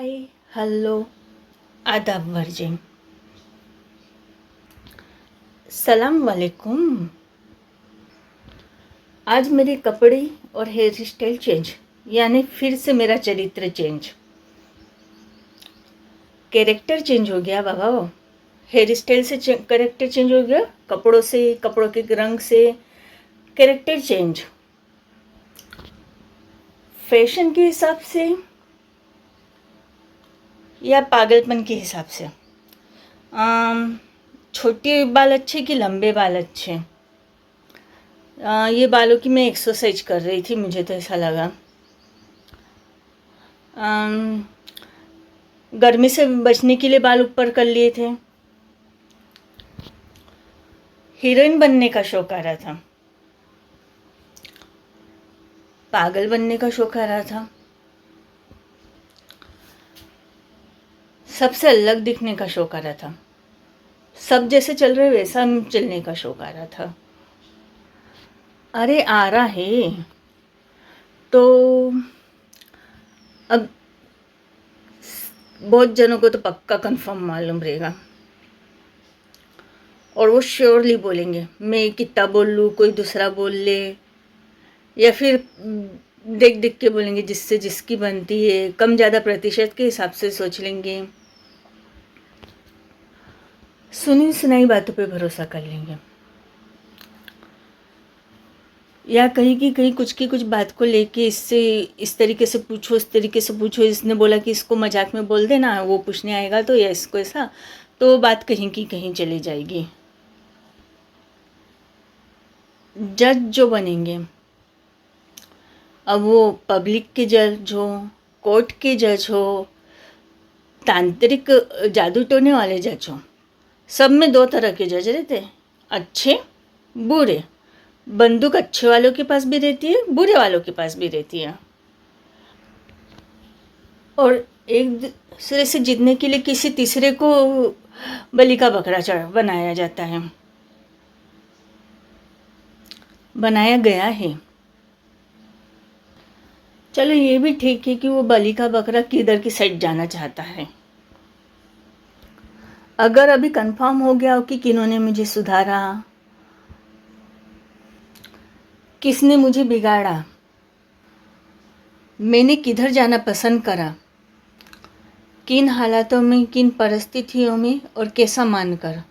हाय, hello, आदाब virgin, सलाम वालेकुम। आज मेरे कपड़े और हेयर स्टाइल चेंज, यानी फिर से मेरा चरित्र चेंज, कैरेक्टर चेंज हो गया बाबा। वो हेयर स्टाइल से कैरेक्टर चेंज हो गया, कपड़ों से, कपड़ों के रंग से कैरेक्टर चेंज, फैशन के हिसाब से या पागलपन के हिसाब से। छोटे बाल अच्छे कि लंबे बाल अच्छे? ये बालों की मैं एक्सरसाइज कर रही थी, मुझे तो ऐसा लगा। गर्मी से बचने के लिए बाल ऊपर कर लिए थे। हीरोइन बनने का शौक आ रहा था, पागल बनने का शौक आ रहा था, सबसे अलग दिखने का शौक आ रहा था, सब जैसे चल रहे वैसा चलने का शौक आ रहा था। अरे आ रहा है तो अब बहुत जनों को तो पक्का कंफर्म मालूम रहेगा और वो श्योरली बोलेंगे। मैं कितना बोल लूँ, कोई दूसरा बोल ले, या फिर देख देख के बोलेंगे, जिससे जिसकी बनती है, कम ज़्यादा प्रतिशत के हिसाब से सोच लेंगे, सुनी सुनाई बातों पे भरोसा कर लेंगे, या कहीं की कहीं कुछ की कुछ बात को लेके इससे इस तरीके से पूछो, इस तरीके से पूछो, इसने बोला कि इसको मजाक में बोल देना, वो पूछने आएगा तो, या इसको ऐसा, तो बात कहीं की कहीं चली जाएगी। जज जो बनेंगे, अब वो पब्लिक के जज हो, कोर्ट के जज हो, तांत्रिक जादू टोने वाले जज हो, सब में दो तरह के जज रहते हैं, अच्छे बुरे। बंदूक अच्छे वालों के पास भी रहती है, बुरे वालों के पास भी रहती है, और एक दूसरे से जीतने के लिए किसी तीसरे को बलि का बकरा चढ़ बनाया जाता है, बनाया गया है। चलो ये भी ठीक है कि वो बलि का बकरा किधर की साइड जाना चाहता है। अगर अभी कंफर्म हो गया हो कि किन्होंने मुझे सुधारा, किसने मुझे बिगाड़ा, मैंने किधर जाना पसंद करा, किन हालातों में, किन परिस्थितियों में और कैसा मानकर,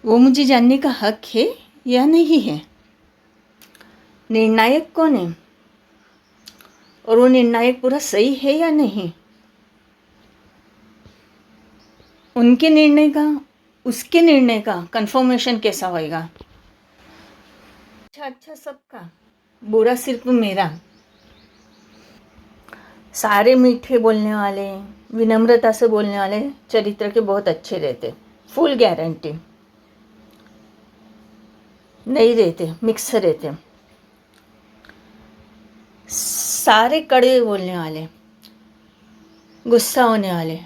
वो मुझे जानने का हक है या नहीं है। निर्णायक कौन है और वो निर्णायक पूरा सही है या नहीं, उनके निर्णय का, उसके निर्णय का कंफर्मेशन कैसा होएगा। अच्छा अच्छा सबका, बुरा सिर्फ मेरा। सारे मीठे बोलने वाले, विनम्रता से बोलने वाले चरित्र के बहुत अच्छे रहते, फुल गारंटी। नहीं रहते, मिक्स रहते। सारे कड़वे बोलने वाले, गुस्सा होने वाले,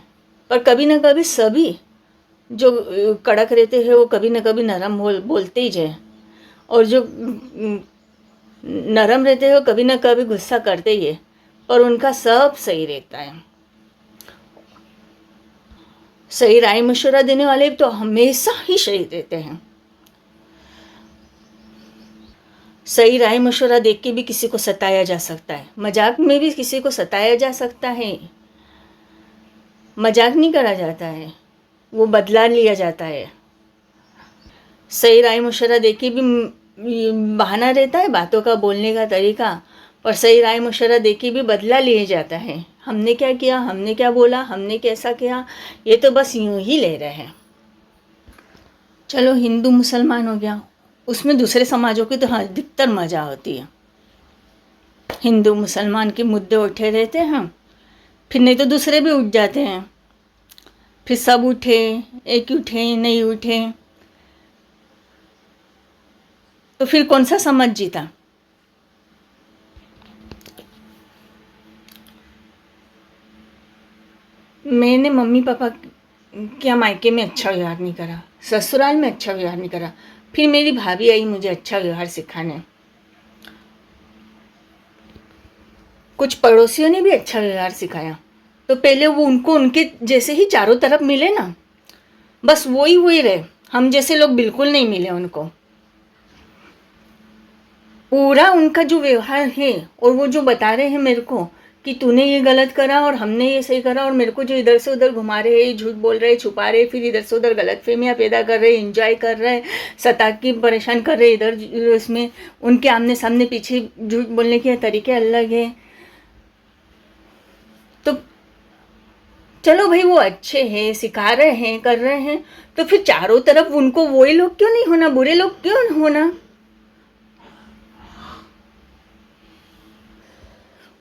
पर कभी ना कभी सभी जो कड़क रहते हैं वो कभी ना कभी नरम बोलते ही जाए, और जो नरम रहते हैं वो कभी ना कभी गुस्सा करते ही है, पर उनका सब सही रहता है। सही राय मशवरा देने वाले तो हमेशा ही सही रहते हैं। सही राय मशवरा देख के भी किसी को सताया जा सकता है, मजाक में भी किसी को सताया जा सकता है। मजाक नहीं करा जाता है, वो बदला लिया जाता है। सही राय मशवरा दे के भी बहाना रहता है, बातों का बोलने का तरीका, पर सही राय मशवरा दे के भी बदला लिया जाता है। हमने क्या किया, हमने क्या बोला, हमने कैसा किया, ये तो बस यूं ही ले रहे हैं। चलो हिंदू मुसलमान हो गया, उसमें दूसरे समाजों की तो अधिकतर मजा होती है। हिंदू मुसलमान के मुद्दे उठे रहते हैं, फिर नहीं तो दूसरे भी उठ जाते हैं, फिर सब उठे, एक उठे, नहीं उठे, तो फिर कौन सा समाज जीता। मैंने मम्मी पापा क्या मायके में अच्छा व्यवहार नहीं करा, ससुराल में अच्छा व्यवहार नहीं करा, फिर मेरी भाभी आई मुझे अच्छा व्यवहार सिखाने, कुछ पड़ोसियों ने भी अच्छा व्यवहार सिखाया, तो पहले वो उनको उनके जैसे ही चारों तरफ मिले ना, बस वही रहे। हम जैसे लोग बिल्कुल नहीं मिले उनको। पूरा उनका जो व्यवहार है और वो जो बता रहे हैं मेरे को कि तूने ये गलत करा और हमने ये सही करा, और मेरे को जो इधर से उधर घुमा रहे, झूठ बोल रहे, छुपा रहे, फिर इधर से उधर गलतफहमियां पैदा कर रहे, एंजॉय कर रहे, सता के परेशान कर रहे इधर इसमें, उनके आमने सामने पीछे झूठ बोलने के तरीके अलग है। तो चलो भाई वो अच्छे हैं, सिखा रहे हैं, कर रहे हैं, तो फिर चारों तरफ उनको वही लोग क्यों नहीं होना, बुरे लोग क्यों होना?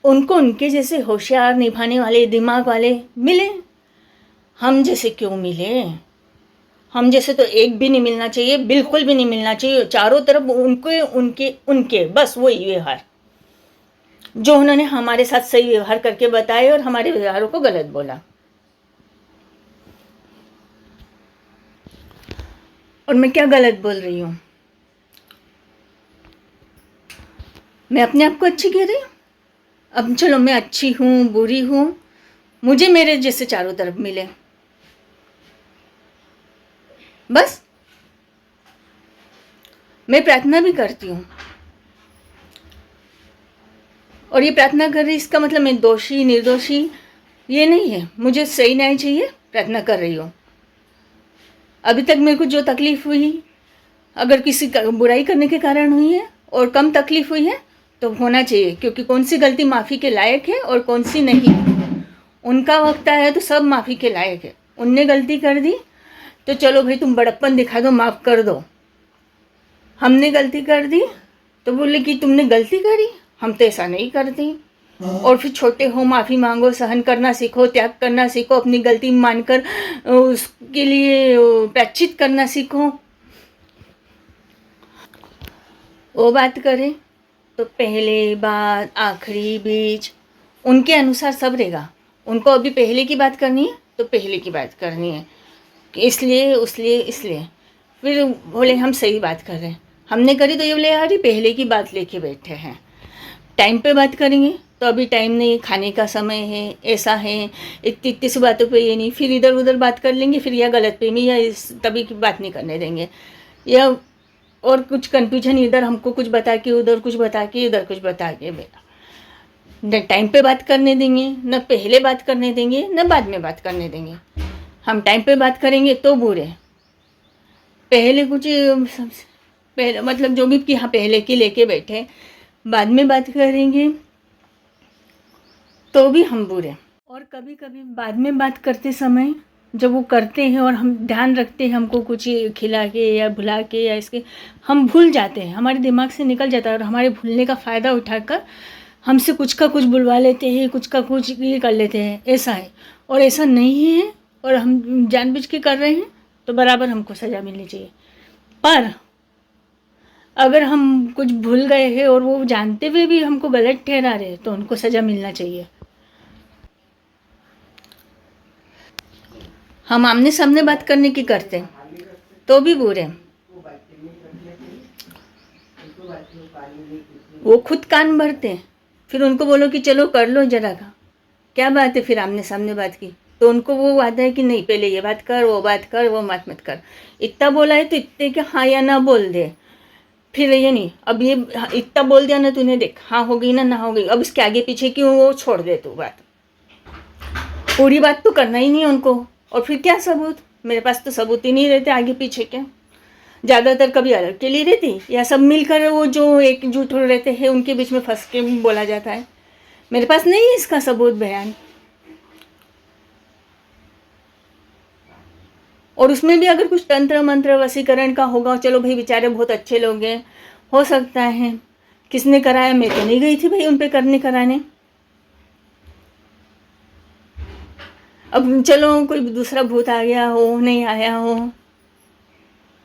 उनको उनके जैसे होशियार, निभाने वाले, दिमाग वाले मिले। हम जैसे क्यों मिले? हम जैसे तो एक भी नहीं मिलना चाहिए, बिल्कुल भी नहीं मिलना चाहिए। चारों तरफ उनके उनके उनके बस वही व्यवहार जो उन्होंने हमारे साथ सही व्यवहार करके बताए और हमारे व्यवहारों को गलत बोला। और मैं क्या गलत बोल रही हूँ? मैं अपने आप को अच्छी कह रही हूँ? अब चलो मैं अच्छी हूँ, बुरी हूँ, मुझे मेरे जैसे चारों तरफ मिले, बस। मैं प्रार्थना भी करती हूँ, और ये प्रार्थना कर रही इसका मतलब मैं दोषी निर्दोषी ये नहीं है। मुझे सही न्याय चाहिए, प्रार्थना कर रही हूँ। अभी तक मेरे को जो तकलीफ हुई, अगर किसी का बुराई करने के कारण हुई है और कम तकलीफ हुई है तो होना चाहिए, क्योंकि कौन सी गलती माफ़ी के लायक है और कौन सी नहीं। उनका वक्त आया तो सब माफ़ी के लायक है। उनने गलती कर दी तो चलो भाई तुम बड़प्पन दिखा दो, माफ़ कर दो। हमने गलती कर दी तो बोले कि तुमने गलती करी, हम तो ऐसा नहीं करते। और फिर छोटे हो, माफ़ी मांगो, सहन करना सीखो, त्याग करना सीखो, अपनी गलती मानकर उसके लिए प्रायश्चित करना सीखो। वो बात करें तो पहले, बाद, आखिरी, बीच, उनके अनुसार सब रहेगा। उनको अभी पहले की बात करनी है तो पहले की बात करनी है, इसलिए फिर बोले हम सही बात कर रहे हैं। हमने करी तो ये बोले यार ये पहले की बात लेके बैठे हैं। टाइम पे बात करेंगे तो अभी टाइम नहीं, खाने का समय है, ऐसा है, इतनी सी बातों पे ये नहीं, फिर इधर उधर बात कर लेंगे, फिर या गलतफहमी या इस तभी की बात नहीं करने देंगे, या और कुछ कन्फ्यूजन, इधर हमको कुछ बता के, उधर कुछ बता के, इधर कुछ बता के। बेटा न टाइम पे बात करने देंगे, न पहले बात करने देंगे, न बाद में बात करने देंगे। हम टाइम पे बात करेंगे तो बुरे, पहले कुछ पहले मतलब जो भी कि हाँ पहले की लेके बैठे, बाद में बात करेंगे तो भी हम बुरे। और कभी कभी बाद में बात करते समय जब वो करते हैं और हम ध्यान रखते हैं, हमको कुछ खिला के या भुला के या इसके, हम भूल जाते हैं, हमारे दिमाग से निकल जाता है, और हमारे भूलने का फ़ायदा उठाकर हमसे कुछ का कुछ बुलवा लेते हैं, कुछ का कुछ ये कर लेते हैं। ऐसा है, और ऐसा नहीं है, और हम जानबूझ के कर रहे हैं तो बराबर हमको सज़ा मिलनी चाहिए। पर अगर हम कुछ भूल गए हैं और वो जानते हुए भी हमको गलत ठहरा रहे तो उनको सज़ा मिलना चाहिए। हम आमने सामने बात करने की करते तो भी बुरे, वो खुद कान भरते, फिर उनको बोलो कि चलो कर लो जरा का, क्या बात है, फिर आमने सामने बात की तो उनको वो आता है कि नहीं पहले ये बात कर, वो बात कर, वो मत कर। इतना बोला है तो इतने के हाँ या ना बोल दे, फिर ये नहीं अब ये इतना बोल दिया ना तूने, देख हाँ हो गई ना, ना हो गई, अब इसके आगे पीछे क्यों वो छोड़ दे तू बात, पूरी बात तो करना ही नहीं है उनको। और फिर क्या सबूत, मेरे पास तो सबूत ही नहीं रहते आगे पीछे के। ज़्यादातर कभी अलग के लिए रहती या सब मिलकर वो जो एकजुट हो रहते हैं उनके बीच में फंस के बोला जाता है। मेरे पास नहीं है इसका सबूत बयान। और उसमें भी अगर कुछ तंत्र मंत्र वशीकरण का होगा, चलो भाई बेचारे बहुत अच्छे लोग हैं, हो सकता है। किसने कराया, मैं तो नहीं गई थी भाई उन पे करने कराने। अब चलो कोई दूसरा भूत आ गया हो, नहीं आया हो,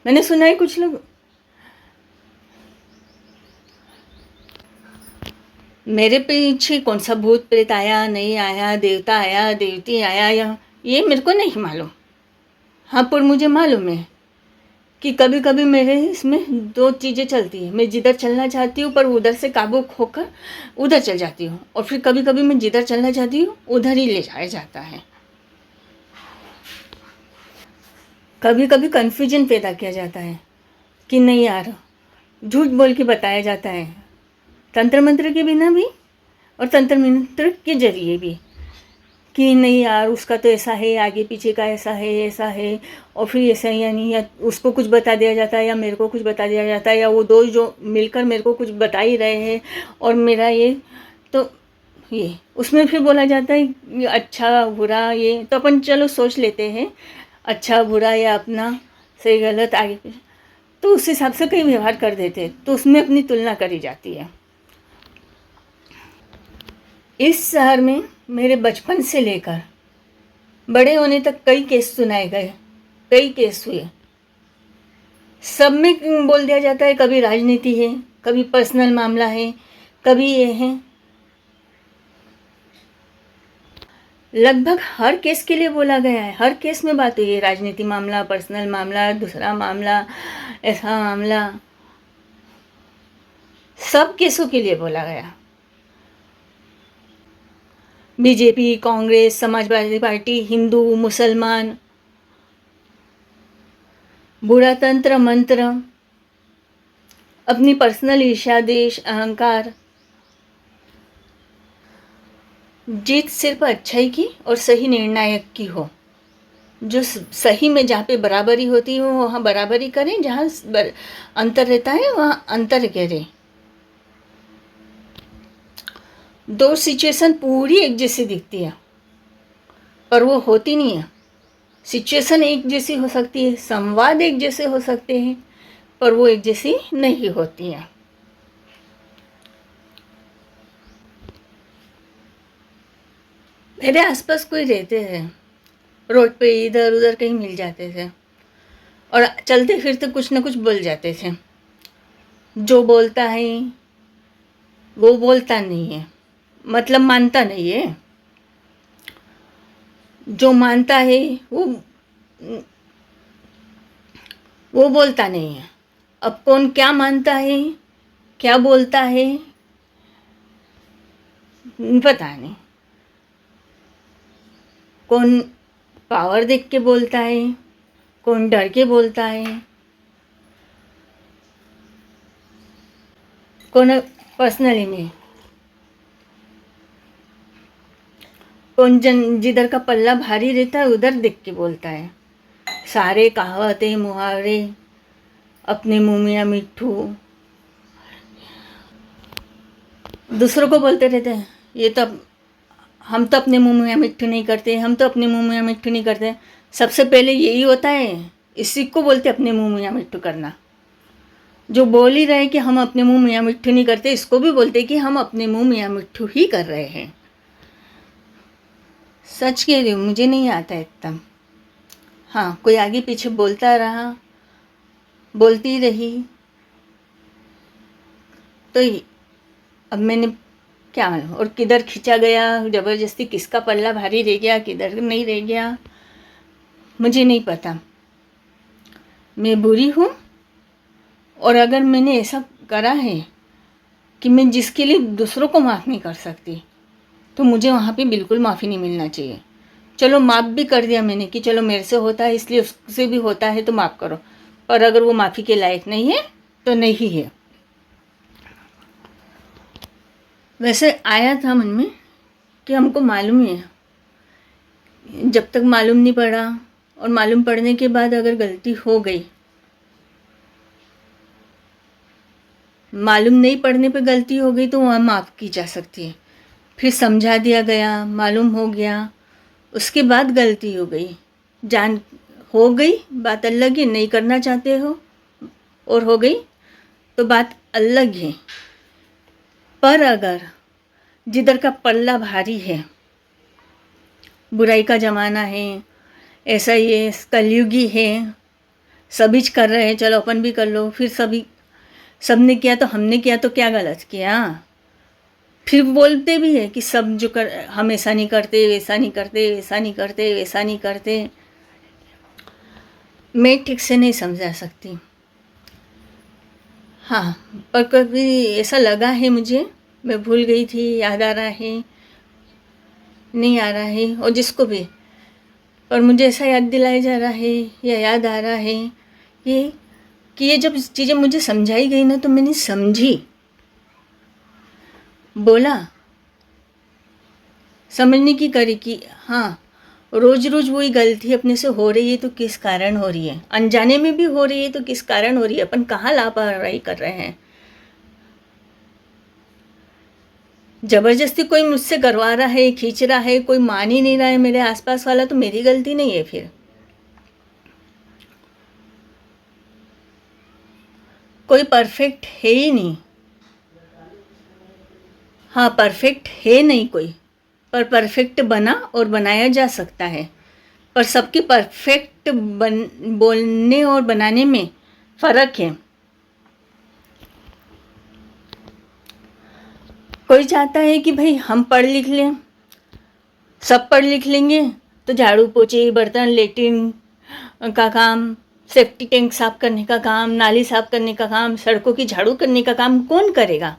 मैंने सुना है कुछ लोग, मेरे पीछे कौन सा भूत प्रेत आया, नहीं आया, देवता आया, देवती आया, या ये मेरे को नहीं मालूम। हाँ पर मुझे मालूम है कि कभी कभी मेरे इसमें दो चीज़ें चलती हैं। मैं जिधर चलना चाहती हूँ पर उधर से काबू खोकर उधर चल जाती हूँ, और फिर कभी कभी मैं जिधर चलना चाहती हूँ उधर ही ले जाया जाता है। कभी कभी कन्फ्यूजन पैदा किया जाता है कि नहीं यार, झूठ बोल के बताया जाता है, तंत्र मंत्र के बिना भी और तंत्र मंत्र के जरिए भी, कि नहीं यार उसका तो ऐसा है, आगे पीछे का ऐसा है, और फिर ऐसा या नहीं, या उसको कुछ बता दिया जाता है या मेरे को कुछ बता दिया जाता है, या वो दो जो मिलकर मेरे को कुछ बता ही रहे हैं और मेरा ये, तो ये उसमें फिर बोला जाता है ये अच्छा बुरा, ये तो अपन चलो सोच लेते हैं अच्छा बुरा या अपना सही गलत आगे पीछे, तो उस हिसाब से कई व्यवहार कर देते हैं, तो उसमें अपनी तुलना करी जाती है। इस शहर में मेरे बचपन से लेकर बड़े होने तक कई केस सुनाए गए, कई केस हुए। सब में बोल दिया जाता है कभी राजनीति है, कभी पर्सनल मामला है, कभी ये है। लगभग हर केस के लिए बोला गया है, हर केस में बात हुई है, राजनीति मामला, पर्सनल मामला, दूसरा मामला, ऐसा मामला, सब केसों के लिए बोला गया। बीजेपी, कांग्रेस, समाजवादी पार्टी, हिंदू, मुसलमान, बुरा तंत्र मंत्र, अपनी पर्सनल ईर्ष्या, देश, अहंकार। जीत सिर्फ अच्छाई की और सही निर्णायक की हो। जो सही में जहाँ पे बराबरी होती है वहाँ बराबरी करें, जहाँ अंतर रहता है वहाँ अंतर करें। दो सिचुएशन पूरी एक जैसी दिखती है पर वो होती नहीं है। सिचुएशन एक जैसी हो सकती है, संवाद एक जैसे हो सकते हैं, पर वो एक जैसी नहीं होती है। मेरे आसपास कोई रहते हैं, रोड पे इधर उधर कहीं मिल जाते थे और चलते फिरते कुछ ना कुछ बोल जाते थे। जो बोलता है वो बोलता नहीं है, मतलब मानता नहीं है। जो मानता है वो बोलता नहीं है। अब कौन क्या मानता है, क्या बोलता है, पता नहीं। कौन पावर देख के बोलता है, कौन डर के बोलता है, कौन पर्सनली में, कौन जिधर का पल्ला भारी रहता है उधर देख के बोलता है। सारे कहावतें मुहावरे अपने मुँह में मिट्ठू दूसरों को बोलते रहते हैं। ये तो हम तो अपने मुँह में मिट्ठू नहीं करते, हम तो अपने मुँह में मिट्ठू नहीं करते। सबसे पहले यही होता है, इसी को बोलते अपने मुँह में मिट्ठू करना। जो बोल ही रहे कि हम अपने मुँह में मिट्ठू नहीं करते, इसको भी बोलते कि हम अपने मुँह में मिट्ठू ही कर रहे हैं। सच कह रही हूँ, मुझे नहीं आता एकदम। हाँ, कोई आगे पीछे बोलता रहा, बोलती रही, तो अब मैंने क्या मालूम और किधर खींचा गया ज़बरदस्ती, किसका पल्ला भारी रह गया, किधर नहीं रह गया, मुझे नहीं पता। मैं बुरी हूँ, और अगर मैंने ऐसा करा है कि मैं जिसके लिए दूसरों को माफ़ नहीं कर सकती, तो मुझे वहाँ पे बिल्कुल माफ़ी नहीं मिलना चाहिए। चलो माफ़ भी कर दिया मैंने कि चलो मेरे से होता है इसलिए उससे भी होता है तो माफ़ करो, पर अगर वो माफ़ी के लायक नहीं है तो नहीं है। वैसे आया था मन में कि हमको मालूम ही है, जब तक मालूम नहीं पड़ा और मालूम पड़ने के बाद अगर गलती हो गई, मालूम नहीं पड़ने पे गलती हो गई तो वहाँ माफ़ की जा सकती है। फिर समझा दिया गया, मालूम हो गया, उसके बाद गलती हो गई, जान हो गई, बात अलग है। नहीं करना चाहते हो और हो गई तो बात अलग है। पर अगर जिधर का पल्ला भारी है, बुराई का ज़माना है, ऐसा ये कलयुगी है, सभी कर रहे हैं, चलो अपन भी कर लो, फिर सबने किया तो हमने किया तो क्या गलत किया। फिर बोलते भी है कि सब जो कर, हम ऐसा नहीं करते, वैसा नहीं करते, वैसा नहीं करते, वैसा नहीं करते। मैं ठीक से नहीं समझा सकती। हाँ, पर कभी ऐसा लगा है मुझे, मैं भूल गई थी, याद आ रहा है, नहीं आ रहा है, और जिसको भी, पर मुझे ऐसा याद दिलाया जा रहा है या याद आ रहा है ये कि ये जब चीज़ें मुझे समझाई गई ना, तो मैंने समझी, बोला, समझने की करी कि हाँ, रोज़ रोज़ वही गलती अपने से हो रही है तो किस कारण हो रही है, अनजाने में भी हो रही है तो किस कारण हो रही है, अपन कहाँ लापरवाही कर रहे हैं। ज़बरदस्ती कोई मुझसे करवा रहा है, खींच रहा है, कोई मान ही नहीं रहा है मेरे आसपास वाला, तो मेरी गलती नहीं है फिर। कोई परफेक्ट है ही नहीं। हाँ, परफेक्ट है नहीं कोई, पर परफेक्ट बना और बनाया जा सकता है। पर सबकी परफेक्ट बोलने और बनाने में फ़र्क है। कोई चाहता है कि भाई हम पढ़ लिख लें, सब पढ़ लिख लेंगे तो झाड़ू पोछे, बर्तन, लेट्रिन का काम, सेफ्टी टैंक साफ करने का काम, नाली साफ करने का काम, सड़कों की झाड़ू करने का काम कौन करेगा?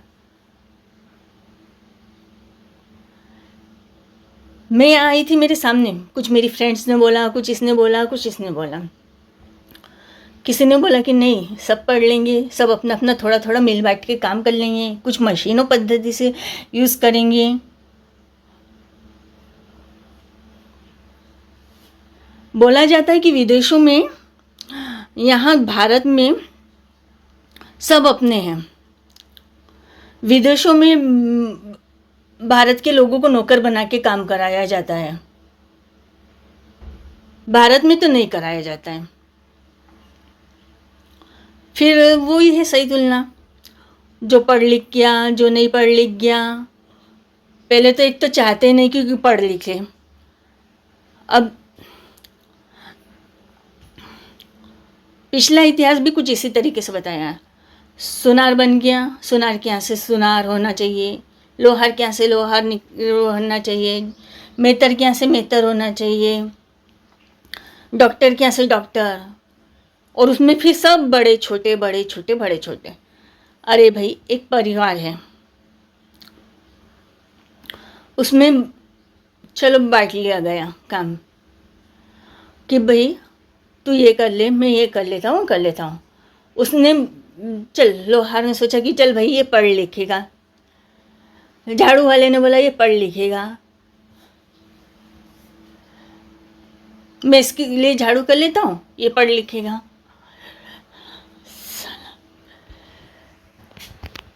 मैं आई थी, मेरे सामने कुछ मेरी फ्रेंड्स ने बोला, कुछ इसने बोला, कुछ इसने बोला। किसी ने बोला कि नहीं, सब पढ़ लेंगे, सब अपना अपना थोड़ा थोड़ा मिल बांट के काम कर लेंगे, कुछ मशीनों पद्धति से यूज़ करेंगे। बोला जाता है कि विदेशों में, यहाँ भारत में सब अपने हैं। विदेशों में भारत के लोगों को नौकर बना के काम कराया जाता है, भारत में तो नहीं कराया जाता है। फिर वो ही है सही तुलना, जो पढ़ लिख गया, जो नहीं पढ़ लिख गया। पहले तो एक तो चाहते नहीं क्योंकि पढ़ लिखे, अब पिछला इतिहास भी कुछ इसी तरीके से बताया है। सुनार बन गया, सुनार के यहाँ से सुनार होना चाहिए, लोहार के यहाँ से लोहार होना चाहिए, मेहतर के यहाँ से मेहतर होना चाहिए, डॉक्टर के यहाँ से डॉक्टर, और उसमें फिर सब बड़े छोटे, बड़े छोटे, बड़े छोटे। अरे भाई, एक परिवार है, उसमें चलो बांट लिया गया काम कि भाई तू ये कर ले, मैं ये कर लेता हूँ, कर लेता हूँ। उसने, चल लोहार ने सोचा कि चल भाई ये पढ़ लिखेगा, झाड़ू वाले ने बोला ये पढ़ लिखेगा, मैं इसके लिए झाड़ू कर लेता हूँ, ये पढ़ लिखेगा।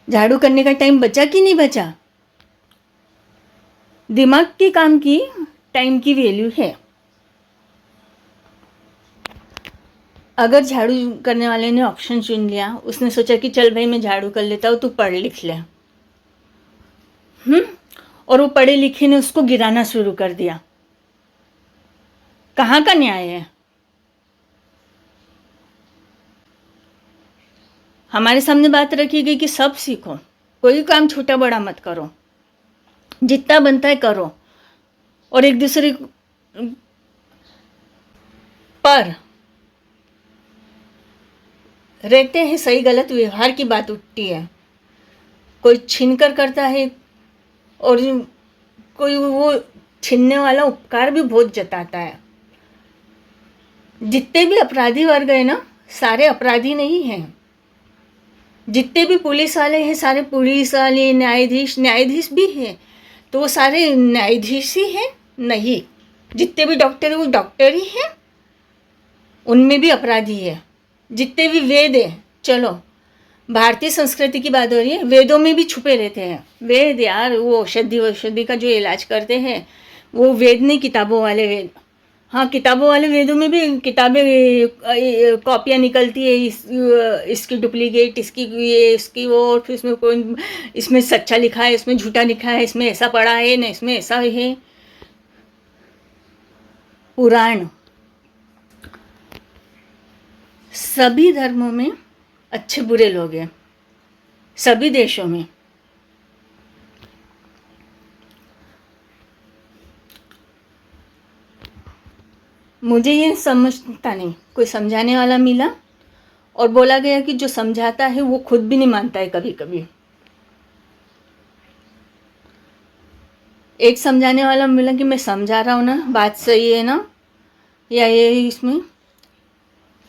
झाड़ू करने का टाइम बचा कि नहीं बचा? दिमाग के काम की टाइम की वैल्यू है। अगर झाड़ू करने वाले ने ऑप्शन चुन लिया, उसने सोचा कि चल भाई मैं झाड़ू कर लेता हूँ, तू पढ़ लिख ले, और वो पढ़े लिखे ने उसको गिराना शुरू कर दिया, कहाँ का न्याय है? हमारे सामने बात रखी गई कि सब सीखो, कोई काम छोटा बड़ा मत करो, जितना बनता है करो, और एक दूसरे पर रहते हैं, सही गलत व्यवहार की बात उठती है, कोई छीन कर करता है, और कोई वो छीनने वाला उपकार भी बहुत जताता है। जितने भी अपराधी वर्ग है ना, सारे अपराधी नहीं हैं। जितने भी पुलिस वाले हैं, सारे पुलिस वाले, न्यायाधीश भी हैं, तो वो सारे न्यायाधीश ही हैं? नहीं। जितने भी डॉक्टर हैं वो डॉक्टर ही हैं, उनमें भी अपराधी है। जितने भी वेद हैं, चलो भारतीय संस्कृति की बात हो रही है, वेदों में भी छुपे रहते हैं। वेद यार, वो औषधि का जो इलाज करते हैं, वो वेद नहीं, किताबों वाले वेद। हाँ, किताबों वाले वेदों में भी किताबें, कॉपियाँ निकलती है, इसकी डुप्लीकेट, इसकी ये, इसकी वो, और फिर इसमें कोई, इसमें सच्चा लिखा है, इसमें झूठा लिखा है, इसमें ऐसा पढ़ा है ना, इसमें ऐसा है। पुराण, सभी धर्मों में अच्छे बुरे लोग हैं, सभी देशों में। मुझे ये समझता नहीं, कोई समझाने वाला मिला और बोला गया कि जो समझाता है वो खुद भी नहीं मानता है कभी कभी। एक समझाने वाला मिला कि मैं समझा रहा हूँ ना, बात सही है ना, या ये इसमें,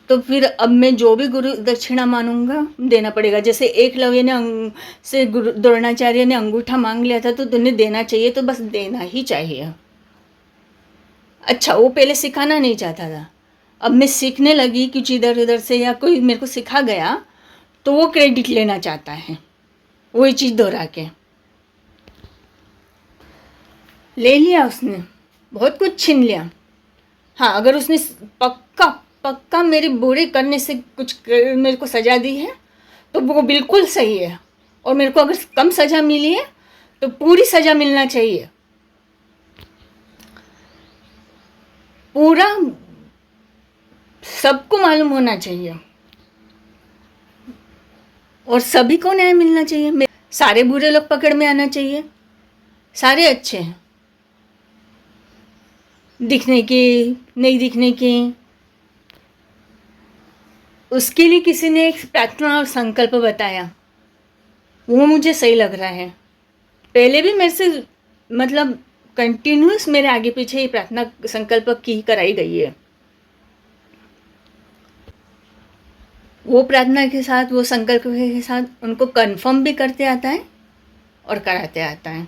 तो फिर अब मैं जो भी गुरु दक्षिणा मानूंगा देना पड़ेगा। जैसे एकलव्य ने से गुरु द्रोणाचार्य ने अंगूठा मांग लिया था, तो तुम्हें देना चाहिए, तो बस देना ही चाहिए। अच्छा, वो पहले सिखाना नहीं चाहता था, अब मैं सीखने लगी कुछ इधर उधर से, या कोई मेरे को सिखा गया तो वो क्रेडिट लेना चाहता है, वही चीज़ दोहरा के ले लिया उसने, बहुत कुछ छीन लिया। हाँ, अगर उसने पक्का पक्का मेरे बुरे करने से कुछ मेरे को सज़ा दी है तो वो बिल्कुल सही है, और मेरे को अगर कम सज़ा मिली है तो पूरी सज़ा मिलना चाहिए, पूरा सबको मालूम होना चाहिए और सभी को न्याय मिलना चाहिए। सारे बुरे लोग पकड़ में आना चाहिए, सारे अच्छे हैं, दिखने के नहीं दिखने के। उसके लिए किसी ने एक प्रार्थना और संकल्प बताया, वो मुझे सही लग रहा है। पहले भी मेरे से मतलब कंटिन्यूस मेरे आगे पीछे ये प्रार्थना संकल्प की कराई गई है। वो प्रार्थना के साथ, वो संकल्प के साथ उनको कंफर्म भी करते आता है और कराते आता है।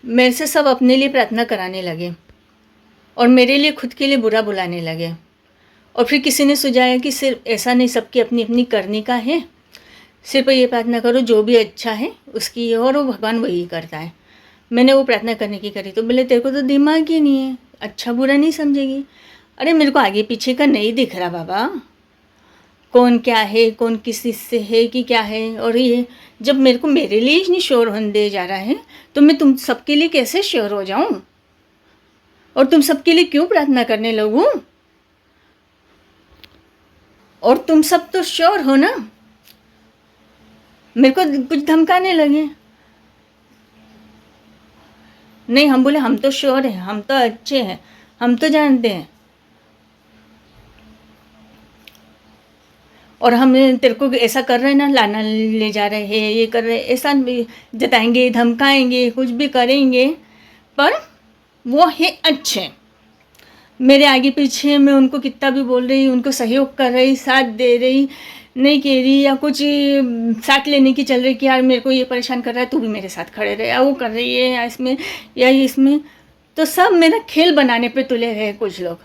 मेरे से सब अपने लिए प्रार्थना कराने लगे और मेरे लिए खुद के लिए बुरा बुलाने लगे। और फिर किसी ने सुझाया कि सिर्फ ऐसा नहीं, सबकी अपनी अपनी करने का है, सिर्फ ये प्रार्थना करो जो भी अच्छा है उसकी, और वो भगवान वही करता है। मैंने वो प्रार्थना करने की करी तो बोले तेरे को तो दिमाग ही नहीं है, अच्छा बुरा नहीं समझेगी। अरे मेरे को आगे पीछे का नहीं दिख रहा बाबा, कौन क्या है, कौन किस से है कि क्या है। और ये जब मेरे को मेरे लिए ही नहीं श्योर होने दे जा रहा है तो मैं तुम सबके लिए कैसे श्योर हो जाऊं, और तुम सबके लिए क्यों प्रार्थना करने लगूं। और तुम सब तो श्योर हो ना। मेरे को कुछ धमकाने लगे, नहीं हम बोले हम तो श्योर हैं, हम तो अच्छे हैं, हम तो जानते हैं, और हम तेरे को ऐसा कर रहे हैं ना, लाना ले जा रहे हैं, ये कर रहे हैं, ऐसा जताएंगे, धमकाएंगे, कुछ भी करेंगे, पर वो है अच्छे। मेरे आगे पीछे मैं उनको कितना भी बोल रही, उनको सहयोग कर रही, साथ दे रही, नहीं कह रही या कुछ साथ लेने की चल रही कि यार मेरे को ये परेशान कर रहा है, तू भी मेरे साथ खड़े रहे, या वो कर रही है या इसमें या इसमें, तो सब मेरा खेल बनाने पे तुले रहे कुछ लोग,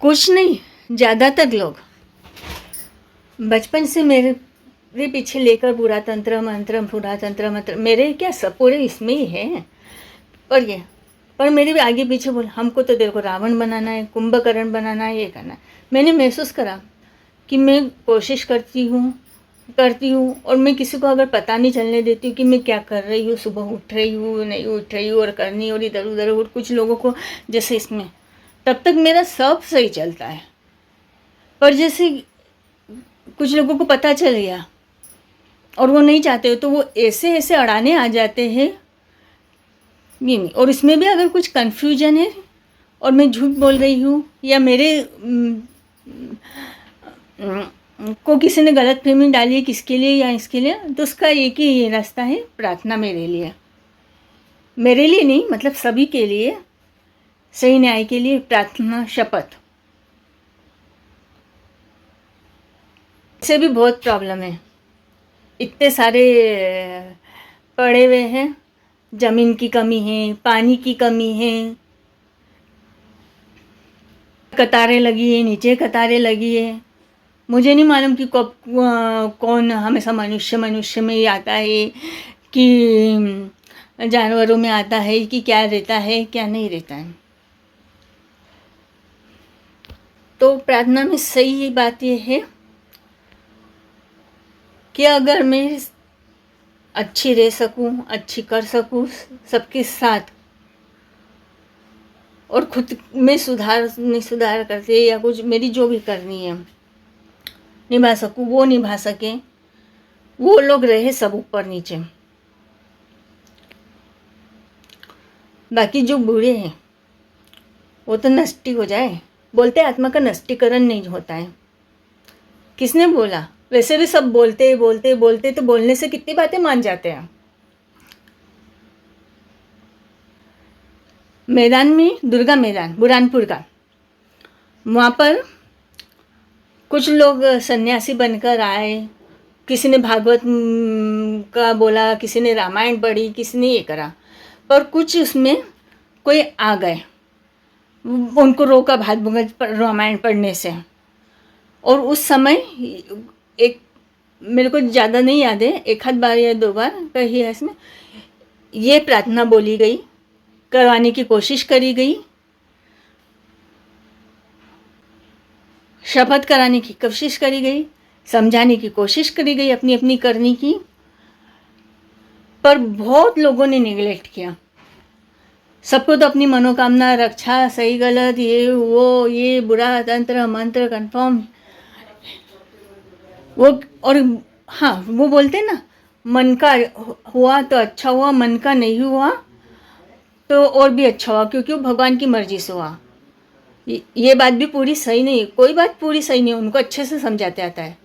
कुछ नहीं ज़्यादातर लोग। बचपन से मेरे पीछे लेकर बुरा तंत्र मंत्र मेरे क्या सब पूरे इसमें ही है। पर मेरे भी आगे पीछे बोल, हमको तो तेरे को रावण बनाना है, कुंभकर्ण बनाना है, ये करना है। मैंने महसूस करा कि मैं कोशिश करती हूँ और मैं किसी को अगर पता नहीं चलने देती हूँ कि मैं क्या कर रही हूँ, सुबह उठ रही हूँ नहीं उठ रही हूँ और करनी और इधर उधर, और कुछ लोगों को जैसे इसमें, तब तक मेरा सब सही चलता है। पर जैसे कुछ लोगों को पता चल गया और वो नहीं चाहते हो तो वो ऐसे ऐसे अड़ाने आ जाते हैं। नहीं, और इसमें भी अगर कुछ कन्फ्यूजन है और मैं झूठ बोल रही हूँ या मेरे को किसी ने गलत फहमी डाली है किसके लिए या इसके लिए, तो उसका एक ही ये रास्ता है, प्रार्थना मेरे लिए नहीं, मतलब सभी के लिए, सही न्याय के लिए प्रार्थना, शपथ। इससे भी बहुत प्रॉब्लम है, इतने सारे पड़े हुए हैं, ज़मीन की कमी है, पानी की कमी है, कतारें लगी है, नीचे कतारें लगी है। मुझे नहीं मालूम कि कब कौन हमेशा मनुष्य में ही आता है कि जानवरों में आता है कि क्या रहता है क्या नहीं रहता है। तो प्रार्थना में सही बात यह है कि अगर मैं अच्छी रह सकूं, अच्छी कर सकूं सबके साथ, और खुद में सुधार करते या कुछ मेरी जो भी करनी है निभा सकूं, वो निभा सकें, वो लोग रहे सब ऊपर नीचे। बाकी जो बूढ़े हैं वो तो नष्टी हो जाए। बोलते आत्मा का नष्टीकरण नहीं होता है। किसने बोला? वैसे भी सब बोलते बोलते बोलते तो बोलने से कितनी बातें मान जाते हैं। मैदान में, दुर्गा मैदान बुरहानपुर का, वहाँ पर कुछ लोग सन्यासी बनकर आए। किसी ने भागवत का बोला, किसी ने रामायण पढ़ी, किसी ने ये करा, पर कुछ उसमें कोई आ गए, उनको रोका भागवत रामायण पढ़ने से। और उस समय एक, मेरे को ज़्यादा नहीं याद है, एक आध बार या दो बार कही है इसमें, ये प्रार्थना बोली गई, करवाने की कोशिश करी गई, शपथ कराने की कोशिश करी गई, समझाने की कोशिश करी गई अपनी अपनी करनी की, पर बहुत लोगों ने निगलेक्ट किया। सबको तो अपनी मनोकामना, रक्षा, सही गलत, ये वो, ये बुरा तंत्र मंत्र कन्फर्म वो। और हाँ, वो बोलते ना, मन का हुआ तो अच्छा हुआ, मन का नहीं हुआ तो और भी अच्छा हुआ, क्योंकि वो भगवान की मर्जी से हुआ। ये बात भी पूरी सही नहीं है, कोई बात पूरी सही नहीं है, उनको अच्छे से समझाते आता है।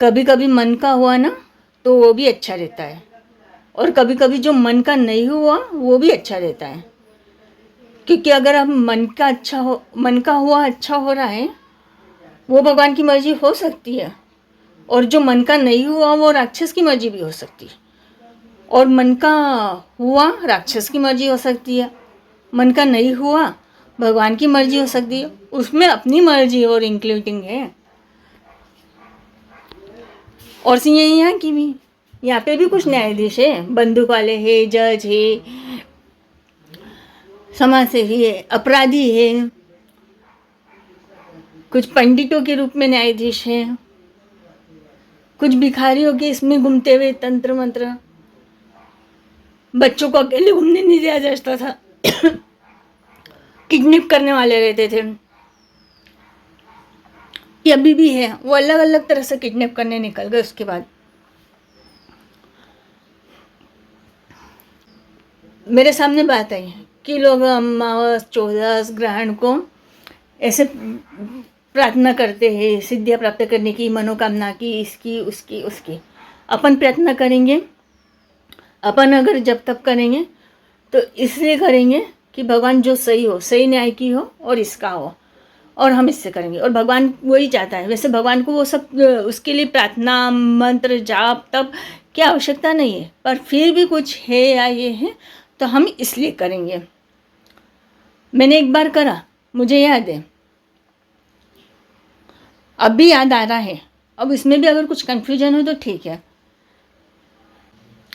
कभी कभी मन का हुआ ना तो वो भी अच्छा रहता है, और कभी कभी जो मन का नहीं हुआ वो भी अच्छा रहता है। क्योंकि अगर अब मन का हुआ अच्छा हो रहा है, वो भगवान की मर्जी हो सकती है, और जो मन का नहीं हुआ वो राक्षस की मर्जी भी हो सकती है, और मन का हुआ राक्षस की मर्जी हो सकती है, मन का नहीं हुआ भगवान की मर्जी हो सकती है। उसमें अपनी मर्जी और इंक्लूडिंग है। और सी यहाँ की भी, यहाँ पे भी कुछ न्यायाधीश है, बंदूक वाले है, जज है, समाज सेवी है, अपराधी है, कुछ पंडितों के रूप में न्यायाधीश है, कुछ भिखारियों के इसमें घूमते हुए तंत्र मंत्र। बच्चों को अकेले घूमने नहीं दिया जाता था किडनैप करने वाले रहते थे। ये अभी भी है, वो अलग अलग तरह से किडनैप करने निकल गए। उसके बाद मेरे सामने बात आई कि लोग अमावस चौदस ग्रहण को ऐसे प्रार्थना करते हैं सिद्धियाँ प्राप्त करने की, मनोकामना की, इसकी उसकी उसकी। अपन प्रार्थना करेंगे, अपन अगर जब तब करेंगे तो इसलिए करेंगे कि भगवान जो सही हो, सही न्याय की हो और इसका हो, और हम इससे करेंगे। और भगवान वही चाहता है। वैसे भगवान को वो सब, उसके लिए प्रार्थना मंत्र जाप तब की आवश्यकता नहीं है, पर फिर भी कुछ है या ये है तो हम इसलिए करेंगे। मैंने एक बार करा, मुझे याद है, अब भी याद आ रहा है। अब इसमें भी अगर कुछ कन्फ्यूजन हो तो ठीक है,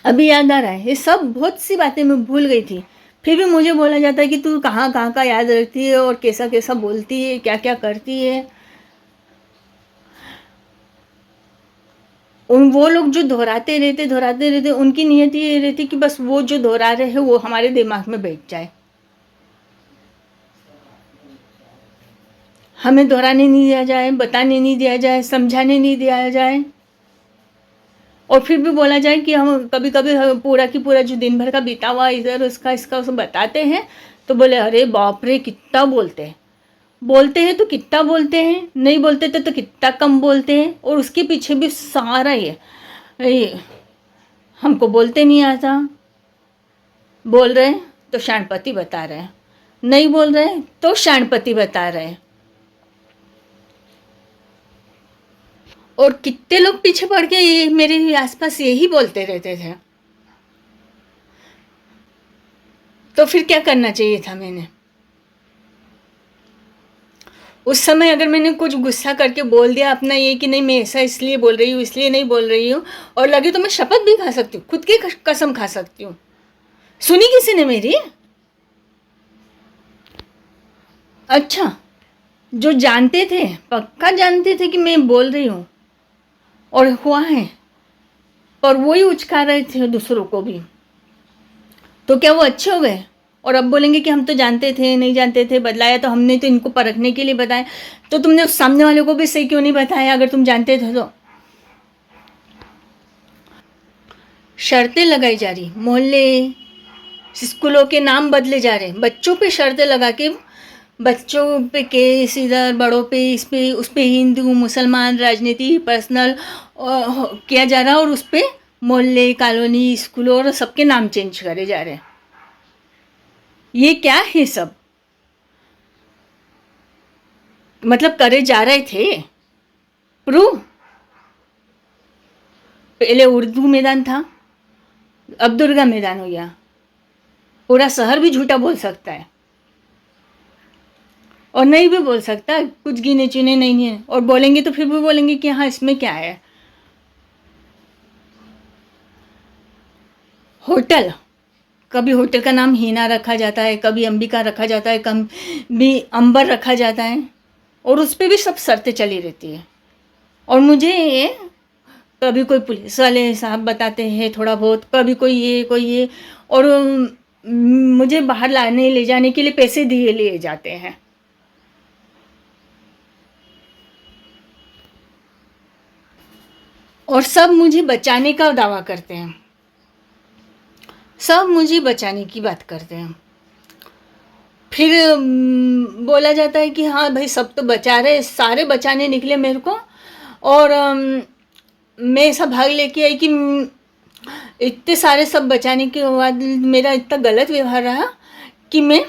अभी याद आ रहा है। ये सब बहुत सी बातें मैं भूल गई थी, फिर भी मुझे बोला जाता है कि तू कहाँ कहाँ का याद रखती है और कैसा कैसा बोलती है, क्या क्या करती है। वो लोग जो दोहराते रहते, उनकी नियति ये रहती कि बस वो जो दोहरा रहे हैं वो हमारे दिमाग में बैठ जाए, हमें दोहराने नहीं दिया जाए, बताने नहीं दिया जाए, समझाने नहीं दिया जाए। और फिर भी बोला जाए कि हम कभी कभी पूरा की पूरा जो दिन भर का बीता हुआ इधर उसका इसका उसे बताते हैं, तो बोले अरे बाप रे कितना बोलते हैं, बोलते हैं तो कितना बोलते हैं, नहीं बोलते तो कितना कम बोलते हैं। और उसके पीछे भी सारा ये हमको बोलते नहीं आता, बोल रहे हैं तो शाणपति बता रहे हैं, नहीं बोल रहे तो शाणपति बता रहे हैं। और कितने लोग पीछे पड़ के ये मेरे आसपास यही बोलते रहते थे। तो फिर क्या करना चाहिए था मैंने उस समय? अगर मैंने कुछ गुस्सा करके बोल दिया अपना ये कि नहीं मैं ऐसा इसलिए बोल रही हूँ, इसलिए नहीं बोल रही हूँ, और लगे तो मैं शपथ भी खा सकती हूँ, खुद की कसम खा सकती हूँ। सुनी किसी ने मेरी? अच्छा, जो जानते थे, पक्का जानते थे कि मैं बोल रही हूँ और हुआ है, पर वही उचका रहे थे दूसरों को भी, तो क्या वो अच्छे हो गए? और अब बोलेंगे कि हम तो जानते थे, नहीं जानते थे, बदलाया तो हमने, तो इनको परखने के लिए बताया। तो तुमने उस सामने वाले को भी सही क्यों नहीं बताया अगर तुम जानते थे तो? शर्तें लगाई जा रही, मोहल्ले स्कूलों के नाम बदले जा रहे हैं, बच्चों पे शर्तें लगा के, बच्चों पे केस इधर, बड़ों पे इस पे उस पे, हिंदू मुसलमान राजनीति पर्सनल किया जा रहा है, और उस पे मोहल्ले कॉलोनी स्कूलों और सबके नाम चेंज करे जा रहे हैं। ये क्या है सब? मतलब करे जा रहे थे प्रूव। पहले उर्दू मैदान था, अब दुर्गा मैदान हो गया। पूरा शहर भी झूठा बोल सकता है और नहीं भी बोल सकता, कुछ गिने चुने नहीं है, और बोलेंगे तो फिर भी बोलेंगे कि हाँ इसमें क्या है। होटल, कभी होटल का नाम हीना रखा जाता है, कभी अंबिका रखा जाता है, कभी अंबर रखा जाता है, और उस पर भी सब शर्तें चली रहती है। और मुझे कभी कोई पुलिस वाले साहब बताते हैं थोड़ा बहुत, कभी कोई ये, और मुझे बाहर लाने ले जाने के लिए पैसे दिए लिए जाते हैं। और सब मुझे बचाने का दावा करते हैं, सब मुझे बचाने की बात करते हैं। फिर बोला जाता है कि हाँ भाई सब तो बचा रहे, सारे बचाने निकले मेरे को, और मैं ऐसा भाग लेके आई कि इतने सारे सब बचाने के बाद मेरा इतना गलत व्यवहार रहा कि मैं,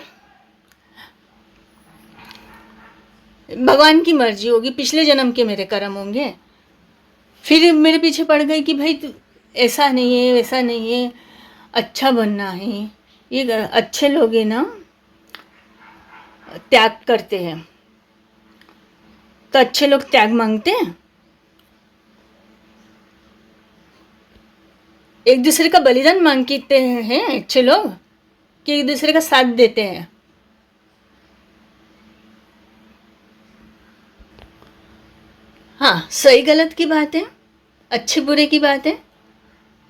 भगवान की मर्जी होगी, पिछले जन्म के मेरे कर्म होंगे। फिर मेरे पीछे पड़ गई कि भाई ऐसा नहीं है वैसा नहीं है, अच्छा बनना है, ये अच्छे लोग हैं ना त्याग करते हैं, तो अच्छे लोग त्याग मांगते हैं, एक दूसरे का बलिदान मांगते हैं अच्छे लोग, कि एक दूसरे का साथ देते हैं। हाँ, सही गलत की बात है, अच्छे बुरे की बात है,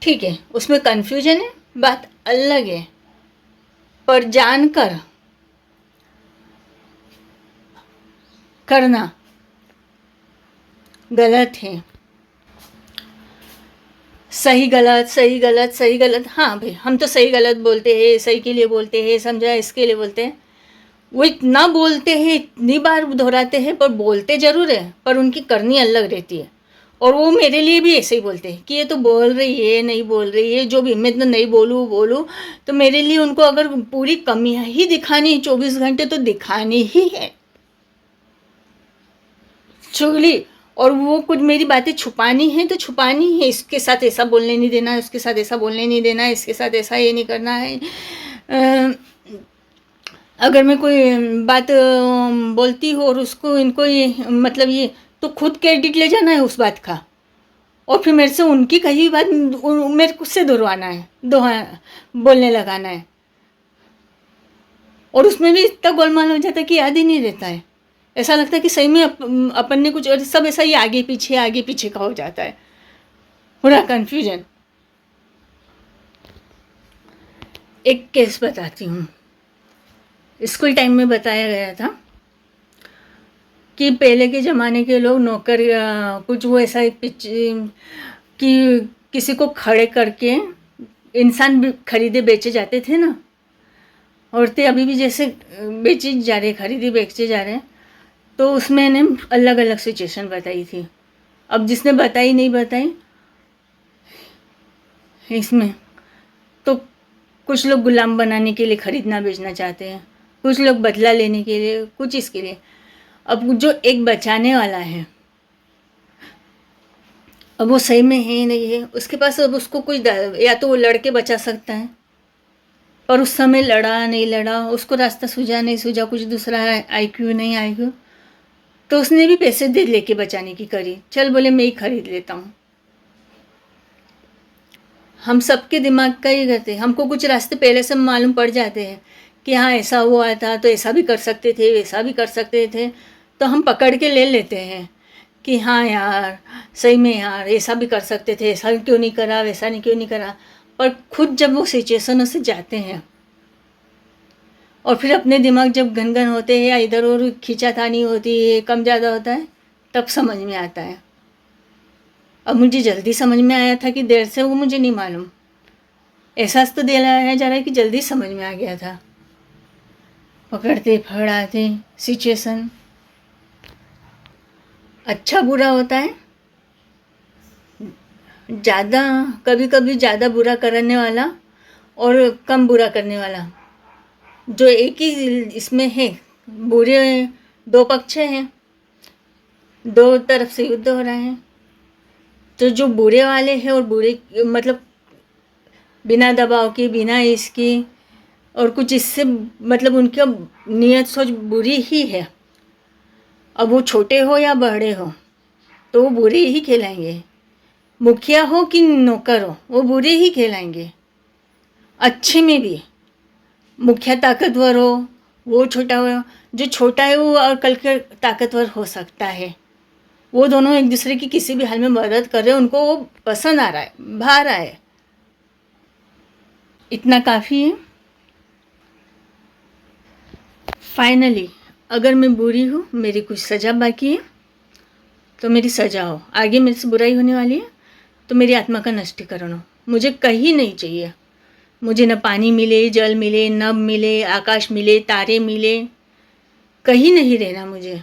ठीक है, उसमें कन्फ्यूजन है, बात अलग है, पर जानकर करना गलत है। सही गलत सही गलत सही गलत, हाँ भाई हम तो सही गलत बोलते हैं, सही के लिए बोलते हैं, समझा इसके लिए बोलते हैं, वो इतना बोलते हैं, इतनी बार दोहराते हैं, पर बोलते ज़रूर है, पर उनकी करनी अलग रहती है। और वो मेरे लिए भी ऐसे ही बोलते हैं कि ये तो बोल रही है नहीं बोल रही है, जो भी मैं तो नहीं बोलूँ, तो मेरे लिए उनको अगर पूरी कमियाँ ही दिखानी है 24 घंटे तो दिखानी ही है चुगली, और वो कुछ मेरी बातें छुपानी है तो छुपानी है, इसके साथ ऐसा बोलने नहीं देना है, उसके साथ ऐसा बोलने नहीं देना है, इसके साथ ऐसा ये नहीं करना है। अगर मैं कोई बात बोलती हूँ और उसको इनको ये मतलब ये, तो खुद क्रेडिट ले जाना है उस बात का, और फिर मेरे से उनकी कही बात मेरे को से दोहराना है, बोलने लगाना है, और उसमें भी इतना गोलमाल हो जाता है कि याद ही नहीं रहता है। ऐसा लगता है कि सही में अपन ने कुछ, और सब ऐसा ही आगे पीछे का हो जाता है, पूरा कन्फ्यूजन। एक केस बताती हूँ, स्कूल टाइम में बताया गया था कि पहले के ज़माने के लोग नौकर कुछ वो ऐसा एक कि किसी को खड़े करके इंसान भी खरीदे बेचे जाते थे ना, औरतें अभी भी जैसे बेची जा रहे खरीदे बेचे जा रहे हैं, तो उसमें ने अलग अलग सिचुएशन बताई थी। अब जिसने बताई नहीं बताई इसमें, तो कुछ लोग गुलाम बनाने के लिए ख़रीदना बेचना चाहते हैं, कुछ लोग बदला लेने के लिए, कुछ इसके लिए। अब जो एक बचाने वाला है, अब वो सही में है नहीं है उसके पास, अब उसको कुछ या तो वो लड़के बचा सकता है, पर उस समय लड़ा नहीं लड़ा, उसको रास्ता सूझा नहीं सूझा, कुछ दूसरा आईक्यू नहीं आईक्यू, तो उसने भी पैसे दे लेके बचाने की करी, चल बोले मैं ही खरीद लेता हूँ। हम सबके दिमाग का ही करते हैं, हमको कुछ रास्ते पहले से मालूम पड़ जाते हैं कि हाँ ऐसा हुआ था तो ऐसा भी कर सकते थे वैसा भी कर सकते थे, तो हम पकड़ के ले लेते हैं कि हाँ यार सही में यार ऐसा भी कर सकते थे, ऐसा क्यों नहीं करा, वैसा नहीं क्यों नहीं करा। पर खुद जब वो सिचुएशनों से जाते हैं और फिर अपने दिमाग जब घन होते हैं या इधर और खींचातानी होती है, कम ज़्यादा होता है, तब समझ में आता है। अब मुझे जल्दी समझ में आया था कि देर से, वो मुझे नहीं मालूम। एहसास तो दिलाया जा रहा है कि जल्दी समझ में आ गया था। पकड़ते फड़ाते सिचुएशन। अच्छा बुरा होता है, ज़्यादा, कभी कभी ज़्यादा बुरा करने वाला और कम बुरा करने वाला, जो एक ही इसमें है। बुरे दो पक्ष हैं, दो तरफ से युद्ध हो रहा है। तो जो बुरे वाले हैं और बुरे मतलब बिना दबाव के, बिना इसके और कुछ इससे मतलब उनकी नियत सोच बुरी ही है। अब वो छोटे हो या बड़े हो तो वो बुरे ही कहलाएंगे। मुखिया हो कि नौकर हो वो बुरे ही कहलाएंगे। अच्छे में भी मुखिया ताकतवर हो, वो छोटा हो, जो छोटा है वो और कल के ताकतवर हो सकता है। वो दोनों एक दूसरे की किसी भी हाल में मदद कर रहे हैं, उनको वो पसंद आ रहा है, भा रहा है। इतना काफ़ी है। फाइनली अगर मैं बुरी हूँ, मेरी कुछ सज़ा बाकी है तो मेरी सज़ा हो। आगे मेरे से बुराई होने वाली है तो मेरी आत्मा का नष्टीकरण हो। मुझे कहीं नहीं चाहिए। मुझे न पानी मिले, जल मिले, नभ मिले, आकाश मिले, तारे मिले, कहीं नहीं रहना मुझे।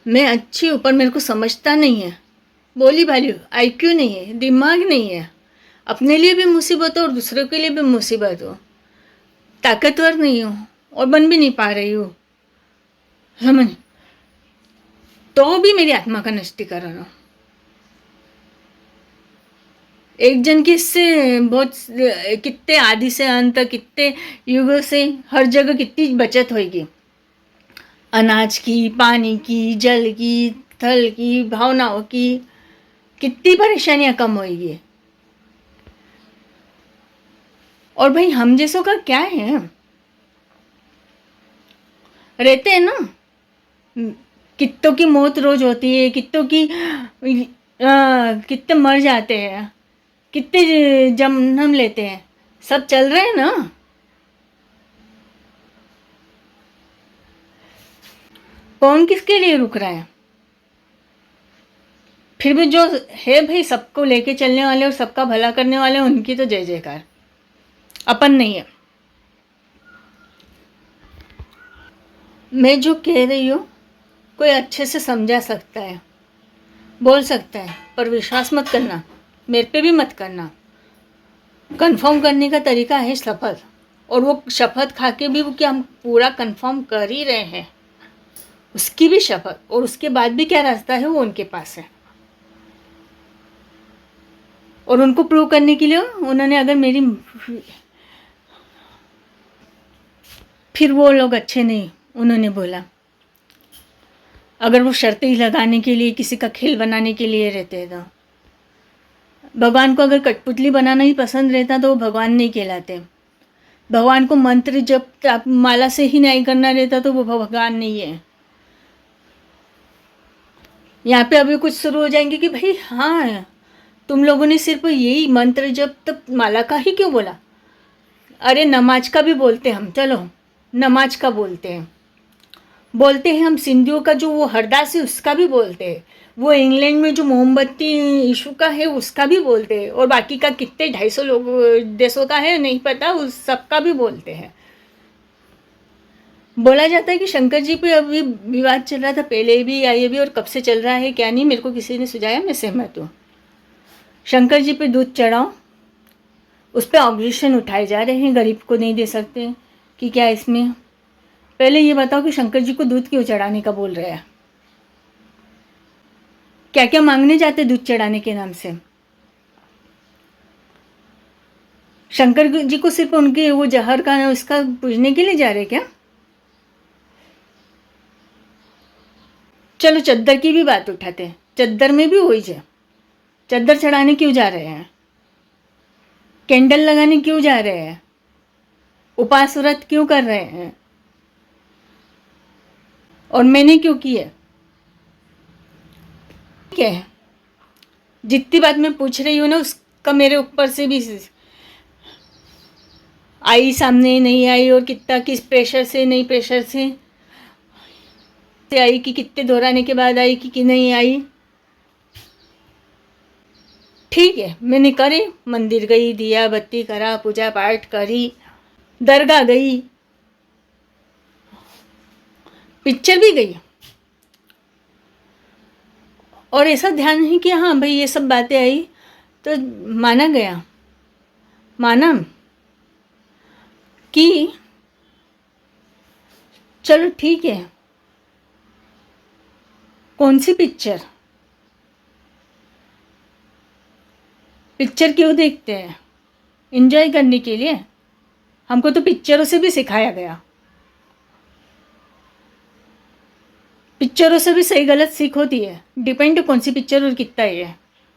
मैं अच्छी हूँ पर मेरे को समझता नहीं है। बोली भाली IQ नहीं है, दिमाग नहीं है। अपने लिए भी मुसीबत हो और दूसरों के लिए भी मुसीबत हो। ताकतवर नहीं हूँ और बन भी नहीं पा रही हूँ, समझ, तो भी मेरी आत्मा का नष्टीकरण हो। एक जन की इससे बहुत कितने आदि से अंत तक, कितने युगों से हर जगह कितनी बचत होगी। अनाज की, पानी की, जल की, थल की, भावनाओं की, कितनी परेशानियां कम होगी। और भाई हम जैसों का क्या है, रहते हैं ना। कित्तों की मौत रोज होती है, कित्तों की कितने मर जाते हैं, कितने जन्म लेते हैं, सब चल रहे हैं ना। कौन किसके लिए रुक रहा है? फिर भी जो है भाई सबको लेके चलने वाले और सबका भला करने वाले, उनकी तो जय जयकार। अपन नहीं है। मैं जो कह रही हूँ कोई अच्छे से समझा सकता है, बोल सकता है, पर विश्वास मत करना, मेरे पे भी मत करना। कंफर्म करने का तरीका है शपथ, और वो शपथ खा के भी वो कि हम पूरा कंफर्म कर ही रहे हैं, उसकी भी शपथ, और उसके बाद भी क्या रास्ता है वो उनके पास है। और उनको प्रूव करने के लिए उन्होंने अगर मेरी, फिर वो लोग अच्छे नहीं, उन्होंने बोला अगर वो शर्तें ही लगाने के लिए, किसी का खेल बनाने के लिए रहते हैं तो। भगवान को अगर कठपुतली बनाना ही पसंद रहता तो वो भगवान नहीं कहलाते। भगवान को मंत्र जब माला से ही नहीं करना रहता तो वो भगवान नहीं है। यहाँ पे अभी कुछ शुरू हो जाएंगे कि भाई हाँ तुम लोगों ने सिर्फ यही मंत्र जब तक माला का ही क्यों बोला। अरे नमाज का भी बोलते हैं हम, चलो नमाज का बोलते हैं हम, सिंधियों का जो वो हरदास है उसका भी बोलते हैं, वो इंग्लैंड में जो मोमबत्ती इशू का है उसका भी बोलते हैं, और बाकी का कितने 250 लोग देशों का है नहीं पता, उस सबका भी बोलते हैं। बोला जाता है कि शंकर जी पे अभी विवाद चल रहा था, पहले भी या ये भी, और कब से चल रहा है क्या नहीं मेरे को किसी ने सुझाया, मैं सहमत हूँ। शंकर जी पे दूध चढ़ाओ, उस पर ऑब्जेक्शन उठाए जा रहे हैं, गरीब को नहीं दे सकते कि क्या इसमें। पहले ये बताओ कि शंकर जी को दूध क्यों चढ़ाने का बोल रहे हैं, क्या क्या मांगने जाते दूध चढ़ाने के नाम से। शंकर जी को सिर्फ उनके वो जहर का उसका पूजने के लिए जा रहे क्या। चलो चद्दर की भी बात उठाते हैं, चद्दर में भी वही है, चद्दर चढ़ाने क्यों जा रहे हैं, कैंडल लगाने क्यों जा रहे हैं, उपास व्रत क्यों कर रहे हैं, और मैंने क्यों किया। क्या है, जितनी बात मैं पूछ रही हूँ ना उसका मेरे ऊपर से भी आई, सामने नहीं आई, और कितना किस प्रेशर से, नहीं प्रेशर से आई, कि कितने दोहराने के बाद आई कि नहीं आई। ठीक है, मैंने करी, मंदिर गई, दिया बत्ती करा, पूजा पाठ करी, दरगाह गई, पिक्चर भी गई, और ऐसा ध्यान नहीं कि हाँ भाई ये सब बातें आई तो माना गया, माना कि चलो ठीक है। कौन सी पिक्चर? पिक्चर क्यों देखते हैं? एंजॉय करने के लिए। हमको तो पिक्चरों से भी सिखाया गया, पिक्चरों से भी सही गलत सीख होती है। डिपेंड कौन सी पिक्चर और कितना है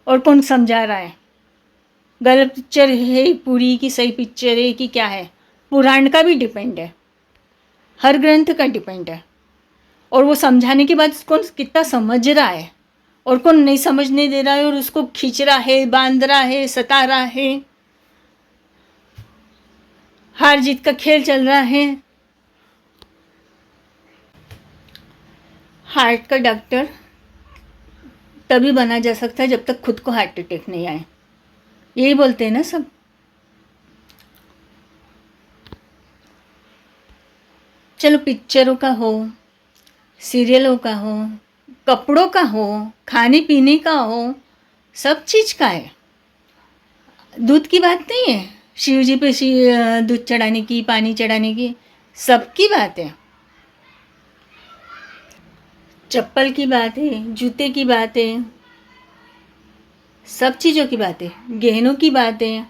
और कौन समझा रहा है। गलत पिक्चर है पूरी की सही पिक्चर है कि क्या है, पुराण का भी डिपेंड है, हर ग्रंथ का डिपेंड है। और वो समझाने के बाद कौन कितना समझ रहा है और कौन नहीं समझने दे रहा है और उसको खींच रहा है, बांध रहा है, सता रहा है, हार जीत का खेल चल रहा है। हार्ट का डॉक्टर तभी बना जा सकता है जब तक खुद को हार्ट अटैक नहीं आए, यही बोलते हैं ना सब। चलो पिक्चरों का हो, सीरियलों का हो, कपड़ों का हो, खाने पीने का हो, सब चीज़ का है। दूध की बात नहीं है, शिव जी पे दूध चढ़ाने की, पानी चढ़ाने की, सबकी बात है। चप्पल की बात है, जूते की बात है, सब चीज़ों की बात है, गहनों की बात है।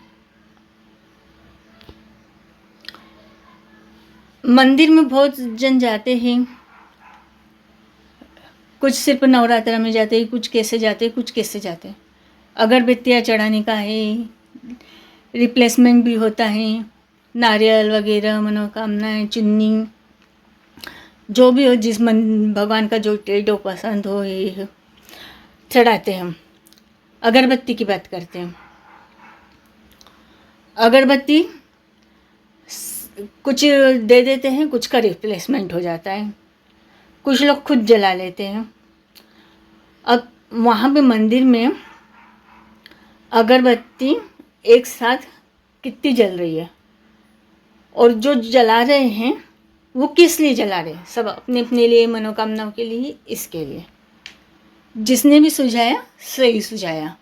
मंदिर में बहुत जन जाते हैं, कुछ सिर्फ नवरात्रा में जाते हैं, कुछ कैसे जाते हैं, कुछ कैसे जाते हैं। अगरबत्तियाँ चढ़ाने का है, रिप्लेसमेंट भी होता है, नारियल वगैरह, मनोकामनाएं, चुन्नी, जो भी हो, जिस भगवान का जो टेडो पसंद हो ये चढ़ाते हैं हम। अगरबत्ती की बात करते हैं। अगरबत्ती कुछ दे देते हैं, कुछ का रिप्लेसमेंट हो जाता है, कुछ लोग खुद जला लेते हैं। अब वहाँ पे मंदिर में अगरबत्ती एक साथ कितनी जल रही है, और जो जला रहे हैं वो किस लिए जला रहे हैं? सब अपने अपने लिए, मनोकामनाओं के लिए, इसके लिए। जिसने भी सुझाया सही सुझाया।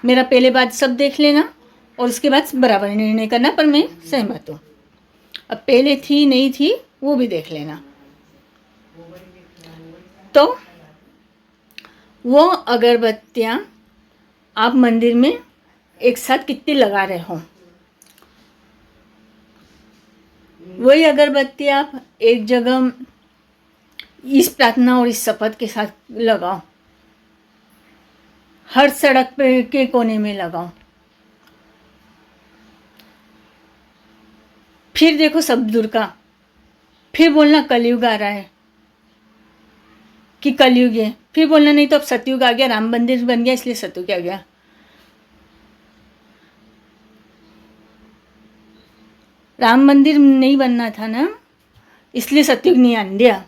मेरा पहले बात सब देख लेना और उसके बाद बराबर निर्णय करना, पर मैं सहमत हूँ। अब पहले थी नहीं थी वो भी देख लेना। तो वो अगरबत्तियाँ आप मंदिर में एक साथ कितनी लगा रहे हो, वही अगरबत्ती आप एक जगह इस प्रार्थना और इस शपथ के साथ लगाओ, हर सड़क पे के कोने में लगाओ। फिर देखो सब दूर का, फिर बोलना कलयुग आ रहा है कि कलयुग है, फिर बोलना नहीं तो अब सतयुग आ गया, राम मंदिर बन गया इसलिए सतयुग आ गया। राम मंदिर नहीं बनना था ना, इसलिए सतयुग नहीं आन दिया।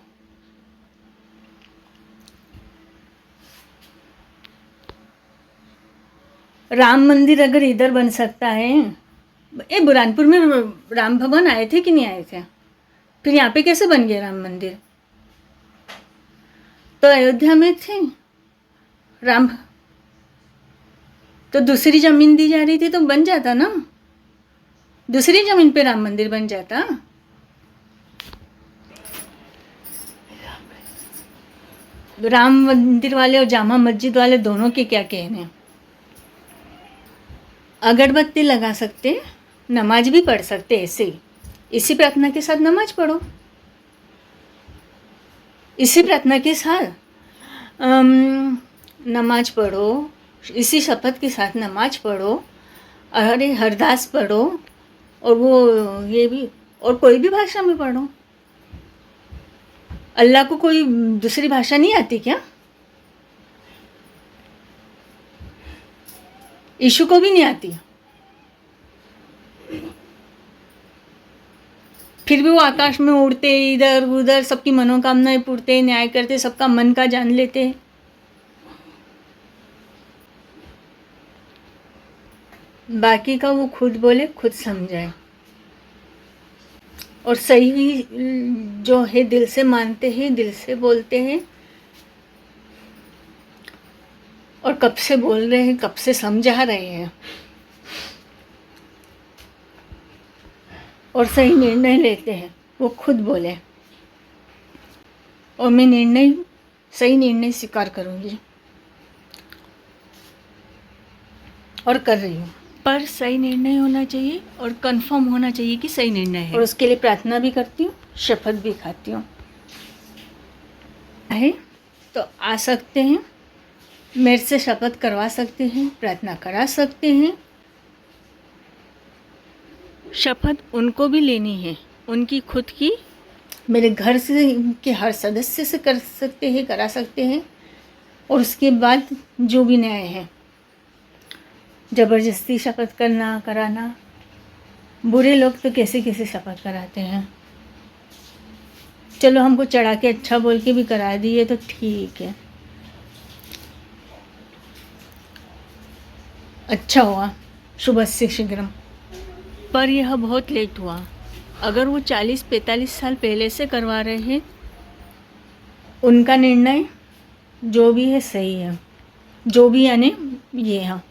राम मंदिर अगर इधर बन सकता है, ये बुरहानपुर में राम भगवान आए थे कि नहीं आए थे? फिर यहाँ पे कैसे बन गया राम मंदिर? तो अयोध्या में थे राम, तो दूसरी जमीन दी जा रही थी तो बन जाता ना, दूसरी जमीन पे राम मंदिर बन जाता। राम मंदिर वाले और जामा मस्जिद वाले दोनों के क्या कहने? अगरबत्ती लगा सकते, नमाज भी पढ़ सकते, ऐसे ही इसी प्रार्थना के साथ नमाज पढ़ो, इसी प्रार्थना के साथ नमाज पढ़ो, इसी शपथ के साथ नमाज पढ़ो, अरे हरदास पढ़ो, और वो ये भी, और कोई भी भाषा में पढ़ो। अल्लाह को कोई दूसरी भाषा नहीं आती क्या? यीशु को भी नहीं आती, फिर भी वो आकाश में उड़ते, इधर उधर सबकी मनोकामनाएं पूरते, न्याय करते, सबका मन का जान लेते। बाकी का वो खुद बोले, खुद समझाए। और सही जो है दिल से मानते हैं, दिल से बोलते हैं, और कब से बोल रहे हैं, कब से समझा रहे हैं, और सही निर्णय लेते हैं, वो खुद बोले। और मैं सही निर्णय स्वीकार करूँगी और कर रही हूँ। पर सही निर्णय होना चाहिए और कंफर्म होना चाहिए कि सही निर्णय है। और उसके लिए प्रार्थना भी करती हूँ, शपथ भी खाती हूँ। है तो आ सकते हैं, मेरे से शपथ करवा सकते हैं, प्रार्थना करा सकते हैं। शपथ उनको भी लेनी है, उनकी खुद की, मेरे घर से के हर सदस्य से कर सकते हैं, करा सकते हैं। और उसके बाद जो भी न्याय है, ज़बरदस्ती शपथ करना, कराना, बुरे लोग तो कैसे कैसे शपथ कराते हैं। चलो हमको चढ़ा के अच्छा बोल के भी करा दिए तो ठीक है, अच्छा हुआ, शुभस्य शीघ्रम। पर यह बहुत लेट हुआ। अगर वो 40-45 साल पहले से करवा रहे हैं, उनका निर्णय जो भी है सही है। जो भी यानी ये है,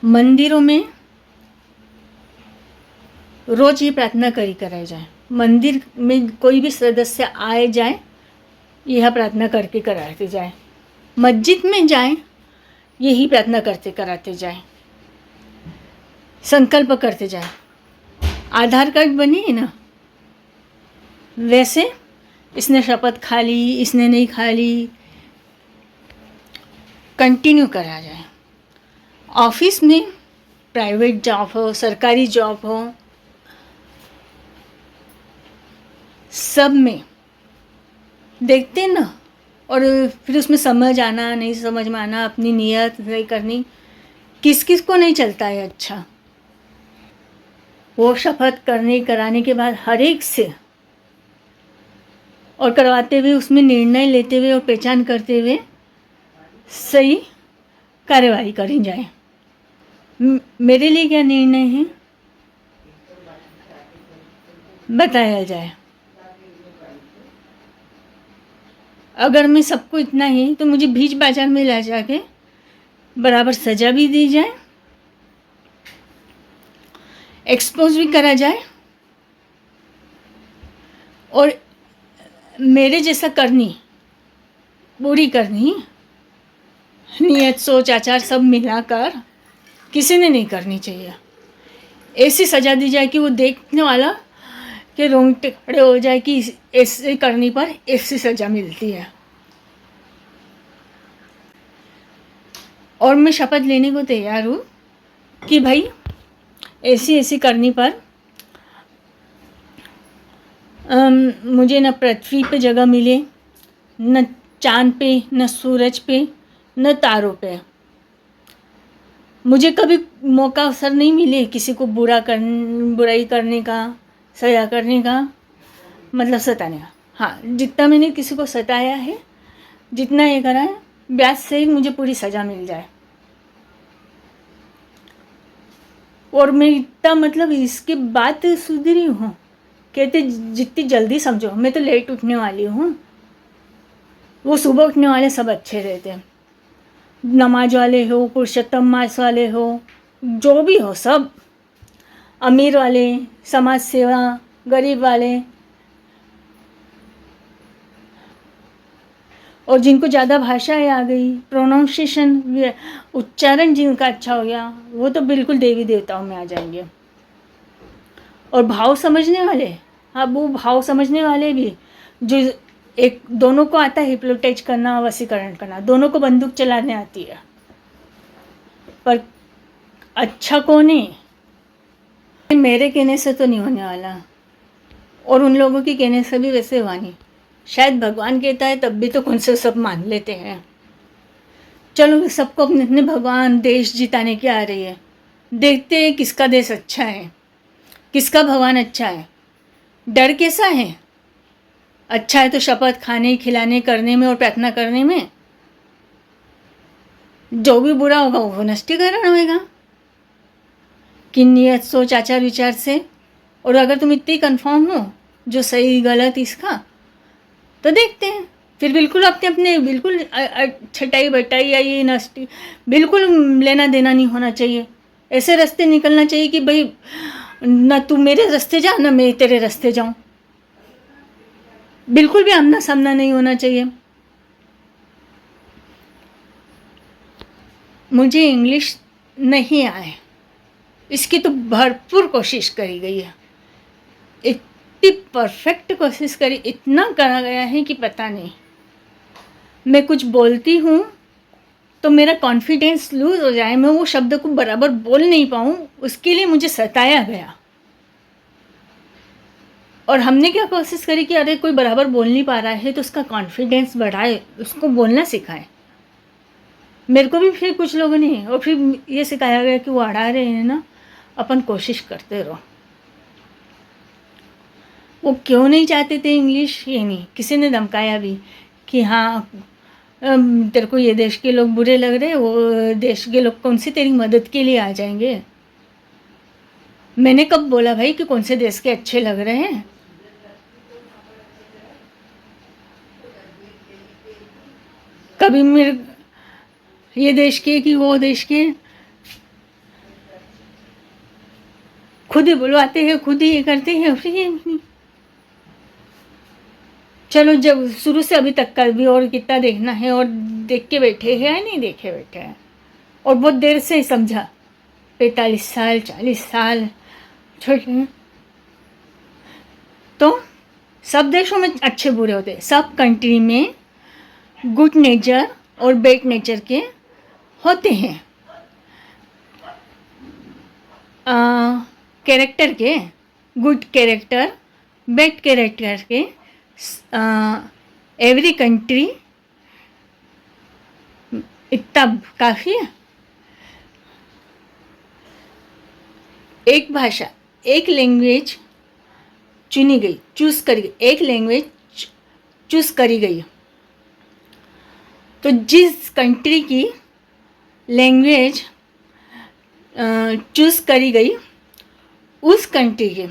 मंदिरों में रोज ये प्रार्थना कराई जाए। मंदिर में कोई भी सदस्य आए जाए, यह प्रार्थना करके कराते जाए। मस्जिद में जाए, यही प्रार्थना करते कराते जाए, संकल्प करते जाए। आधार कार्ड बने है ना, वैसे इसने शपथ खा ली, इसने नहीं खा ली, कंटिन्यू करा जाए। ऑफिस में, प्राइवेट जॉब हो, सरकारी जॉब हो, सब में देखते हैं ना। और फिर उसमें समझ आना, नहीं समझ में आना, अपनी नीयत सही करनी, किस किस को नहीं चलता है अच्छा। वो शपथ करने कराने के बाद हर एक से, और करवाते हुए उसमें निर्णय लेते हुए और पहचान करते हुए सही कार्यवाही करी जाए। मेरे लिए क्या निर्णय है बताया जाए। अगर मैं सबको इतना ही, तो मुझे बीच बाजार में ला जाके बराबर सजा भी दी जाए, एक्सपोज भी करा जाए, और मेरे जैसा करनी, बुरी करनी, नियत, सोच, आचार सब मिलाकर किसी ने नहीं करनी चाहिए। ऐसी सजा दी जाए कि वो देखने वाला के रोंगटे खड़े हो जाए कि ऐसे करने पर ऐसी सजा मिलती है। और मैं शपथ लेने को तैयार हूँ कि भाई ऐसी ऐसी करने पर मुझे न पृथ्वी पे जगह मिले, न चांद पे, न सूरज पे, न तारों पे। मुझे कभी मौका अवसर नहीं मिले किसी को बुराई करने का, सया करने का, मतलब सताने का। हाँ, जितना मैंने किसी को सताया है, जितना ये करा है, ब्याज से ही मुझे पूरी सज़ा मिल जाए। और मैं इतना, मतलब इसके बाद सुधरी हूँ। कहते जितनी जल्दी समझो, मैं तो लेट उठने वाली हूँ। वो सुबह उठने वाले सब अच्छे रहते हैं, नमाज वाले हो, पुरुषोत्तम मास वाले हो, जो भी हो, सब अमीर वाले, समाज सेवा, गरीब वाले, और जिनको ज़्यादा भाषाएं आ गई, प्रोनाउंसिएशन, उच्चारण जिनका अच्छा हो गया, वो तो बिल्कुल देवी देवताओं में आ जाएंगे। और भाव समझने वाले, हाँ, वो भाव समझने वाले भी, जो एक दोनों को आता है हिप्नोटाइज करना, वशीकरण करना, दोनों को बंदूक चलाने आती है। पर अच्छा कौन है, मेरे कहने से तो नहीं होने वाला, और उन लोगों के कहने से भी वैसे हुआ नहीं। शायद भगवान कहता है, तब भी तो कौन से सब मान लेते हैं। चलो, सबको अपने अपने भगवान देश जिताने की आ रही है, देखते हैं किसका देश अच्छा है, किसका भगवान अच्छा है। डर कैसा है? अच्छा है तो शपथ खाने, खिलाने, करने में और प्रार्थना करने में। जो भी बुरा होगा वो नष्टीकरण होएगा। कि नियत सोच आचार विचार से, और अगर तुम इतनी कंफर्म हो जो सही गलत इसका, तो देखते हैं। फिर बिल्कुल अपने अपने बिल्कुल छटाई बटाई या ये नष्टी बिल्कुल लेना देना नहीं होना चाहिए। ऐसे रास्ते निकलना चाहिए कि भाई ना तू मेरे रास्ते जा ना मैं तेरे रास्ते जाऊं। बिल्कुल भी आमना सामना नहीं होना चाहिए। मुझे इंग्लिश नहीं आए, इसकी तो भरपूर कोशिश करी गई है, इतनी परफेक्ट कोशिश करी, इतना करा गया है कि पता नहीं। मैं कुछ बोलती हूँ तो मेरा कॉन्फिडेंस लूज हो जाए, मैं वो शब्द को बराबर बोल नहीं पाऊँ, उसके लिए मुझे सताया गया। और हमने क्या कोशिश करी कि अरे कोई बराबर बोल नहीं पा रहा है तो उसका कॉन्फिडेंस बढ़ाए, उसको बोलना सिखाए। मेरे को भी फिर कुछ लोगों ने और फिर ये सिखाया गया कि वो अड़ा रहे हैं ना, अपन कोशिश करते रहो। वो क्यों नहीं चाहते थे इंग्लिश, ये नहीं, किसी ने धमकाया भी कि हाँ तेरे को ये देश के लोग बुरे लग रहे, वो देश के लोग कौन सी तेरी मदद के लिए आ जाएंगे। मैंने कब बोला भाई कि कौन से देश के अच्छे लग रहे हैं? कभी मेरे ये देश के कि वो देश के, खुद ही बुलवाते हैं, खुद ही ये करते हैं। फिर ये चलो, जब शुरू से अभी तक का भी और कितना देखना है, और देख के बैठे हैं या नहीं देखे बैठे हैं, और बहुत देर से ही समझा, 45 साल 40 साल छोटे। तो सब देशों में अच्छे बुरे होते हैं, सब कंट्री में गुड नेचर और बैड नेचर के होते हैं। कैरेक्टर के, गुड कैरेक्टर बैड कैरेक्टर के, एवरी कंट्री, इतना काफ़ी है। एक भाषा, एक लैंग्वेज चुनी गई, चूज़ करी गई, एक लैंग्वेज चूज़ करी गई। तो जिस कंट्री की लैंग्वेज चूज़ करी गई, उस कंट्री की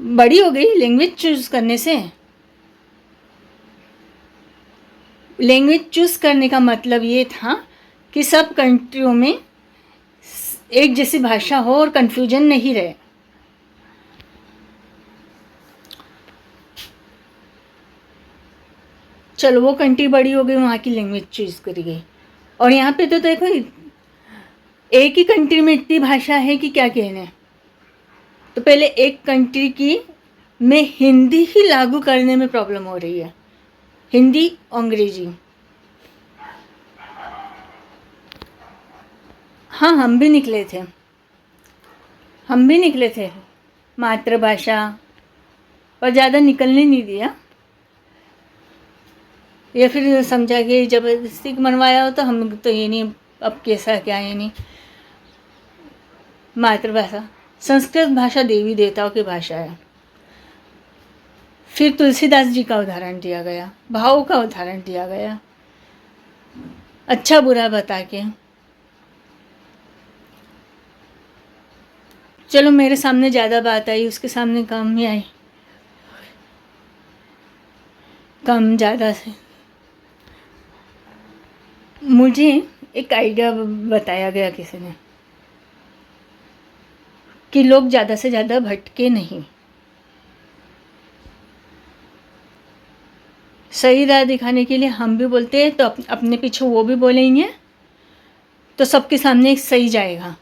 बड़ी हो गई लैंग्वेज चूज़ करने से। लैंग्वेज चूज़ करने का मतलब ये था कि सब कंट्रियों में एक जैसी भाषा हो और कन्फ्यूजन नहीं रहे। चलो, वो कंट्री बड़ी हो गई, वहाँ की लैंग्वेज चूज़ करी गई। और यहाँ पे तो देखो, एक ही कंट्री में इतनी भाषा है कि क्या कहने। तो पहले एक कंट्री की में हिंदी ही लागू करने में प्रॉब्लम हो रही है, हिंदी अंग्रेजी। हाँ, हम भी निकले थे मातृभाषा, पर ज़्यादा निकलने नहीं दिया, या फिर समझा कि जबरदस्ती मनवाया हो। तो हम तो ये नहीं, अब कैसा क्या ये नहीं। मातृभाषा, संस्कृत भाषा देवी देवताओं की भाषा है। फिर तुलसीदास जी का उदाहरण दिया गया, भाव का उदाहरण दिया गया, अच्छा बुरा बता के। चलो, मेरे सामने ज़्यादा बात आई, उसके सामने कम ही आई, कम ज़्यादा से। मुझे एक आइडिया बताया गया किसी ने कि लोग ज़्यादा से ज़्यादा भटके नहीं, सही राह दिखाने के लिए हम भी बोलते हैं तो अपने पीछे वो भी बोलेंगे, तो सबके सामने एक सही जाएगा।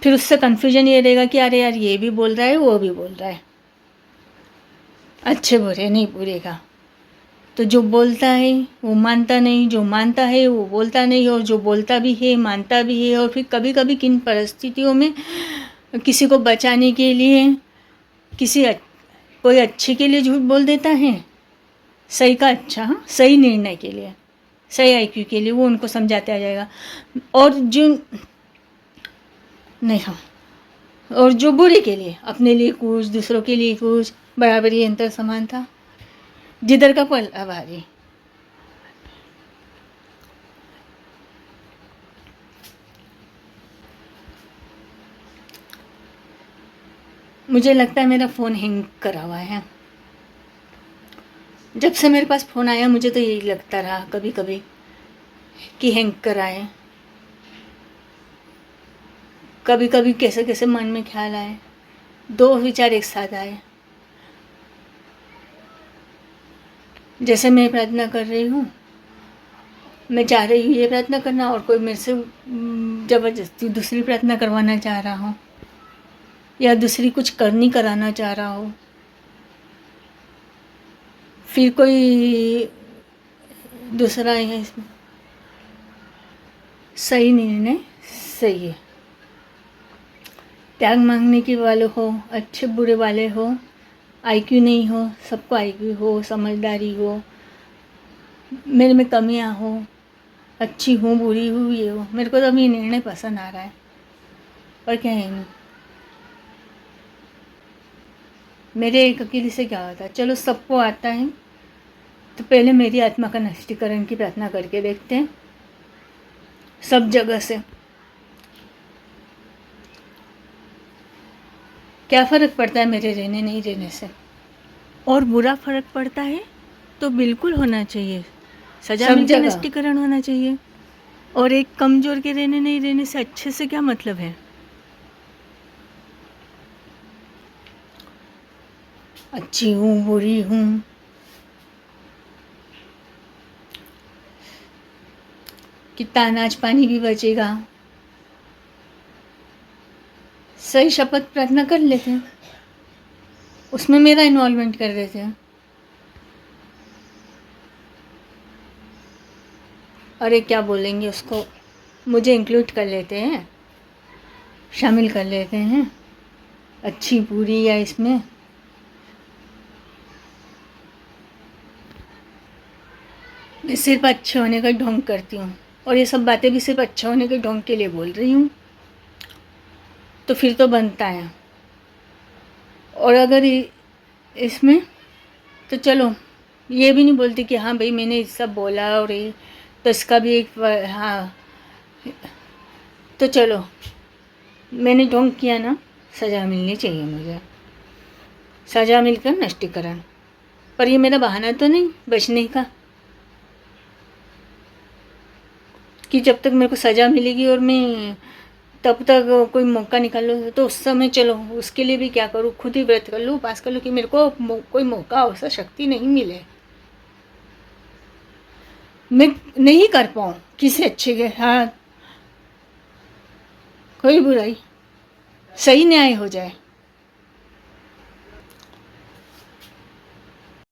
फिर उससे कन्फ्यूजन ये रहेगा कि अरे यार, ये भी बोल रहा है वो भी बोल रहा है, अच्छे बुरे नहीं बुरे का। तो जो बोलता है वो मानता नहीं, जो मानता है वो बोलता नहीं, और जो बोलता भी है मानता भी है। और फिर कभी कभी किन परिस्थितियों में किसी को बचाने के लिए कोई अच्छे के लिए झूठ बोल देता है, सही का अच्छा, हाँ, सही निर्णय के लिए, सही आईक्यू के लिए, वो उनको समझाते आ जाएगा। और जो नहीं, हाँ, और जो बुरे के लिए, अपने लिए कुछ दूसरों के लिए कुछ, बराबरी अंतर समानता, जिधर का पल आभारी। मुझे लगता है मेरा फ़ोन हैंग करा हुआ है। जब से मेरे पास फ़ोन आया मुझे तो यही लगता रहा कभी कभी कि हैंग करा है। कभी कभी कैसे कैसे मन में ख्याल आए, दो विचार एक साथ आए। जैसे मैं प्रार्थना कर रही हूँ, मैं चाह रही हूँ ये प्रार्थना करना और कोई मेरे से ज़बरदस्ती दूसरी प्रार्थना करवाना चाह रहा हो या दूसरी कुछ करनी कराना चाह रहा हो। फिर कोई दूसरा है इसमें। सही निर्णय सही है। त्याग मांगने के वाले हो, अच्छे बुरे वाले हो, आईक्यू नहीं हो, सबको आईक्यू हो, समझदारी हो, मेरे में कमियां हो, अच्छी हूँ बुरी हूँ ये हो, मेरे को तो अभी निर्णय पसंद आ रहा है। पर क्या है नहीं, मेरे एक अकेले से क्या होता है। चलो सबको आता है तो पहले मेरी आत्मा का नष्टीकरण की प्रार्थना करके देखते हैं सब जगह से। क्या फ़र्क पड़ता है मेरे रहने नहीं रहने से। और बुरा फ़र्क पड़ता है तो बिल्कुल होना चाहिए, सजा मिलकर नष्टीकरण होना चाहिए। और एक कमज़ोर के रहने नहीं रहने से अच्छे से क्या मतलब है। अच्छी हूँ बुरी हूँ, कितना अनाज पानी भी बचेगा। सही शपथ प्रार्थना कर लेते हैं, उसमें मेरा इन्वॉल्वमेंट कर देते हैं। अरे क्या बोलेंगे उसको, मुझे इंक्लूड कर लेते हैं, शामिल कर लेते हैं, अच्छी बुरी या इसमें। मैं सिर्फ अच्छे होने का ढोंग करती हूँ और ये सब बातें भी सिर्फ अच्छे होने के ढोंग के लिए बोल रही हूँ, तो फिर तो बनता है। और अगर इसमें तो चलो ये भी नहीं बोलती कि हाँ भाई मैंने सब बोला और ये तो इसका भी एक हाँ, तो चलो मैंने ढोंग किया ना, सज़ा मिलनी चाहिए मुझे, सज़ा मिलकर नष्टीकरण। पर ये मेरा बहाना तो नहीं बचने का कि जब तक मेरे को सज़ा मिलेगी और मैं तब तक कोई मौका निकालो तो उस समय चलो उसके लिए भी क्या करूँ, खुद ही व्रत कर लूँ, उपास कर लूँ कि मेरे को कोई मौका अवसर शक्ति नहीं मिले, मैं नहीं कर पाऊँ किसी अच्छे के हाथ, कोई बुराई, सही न्याय हो जाए।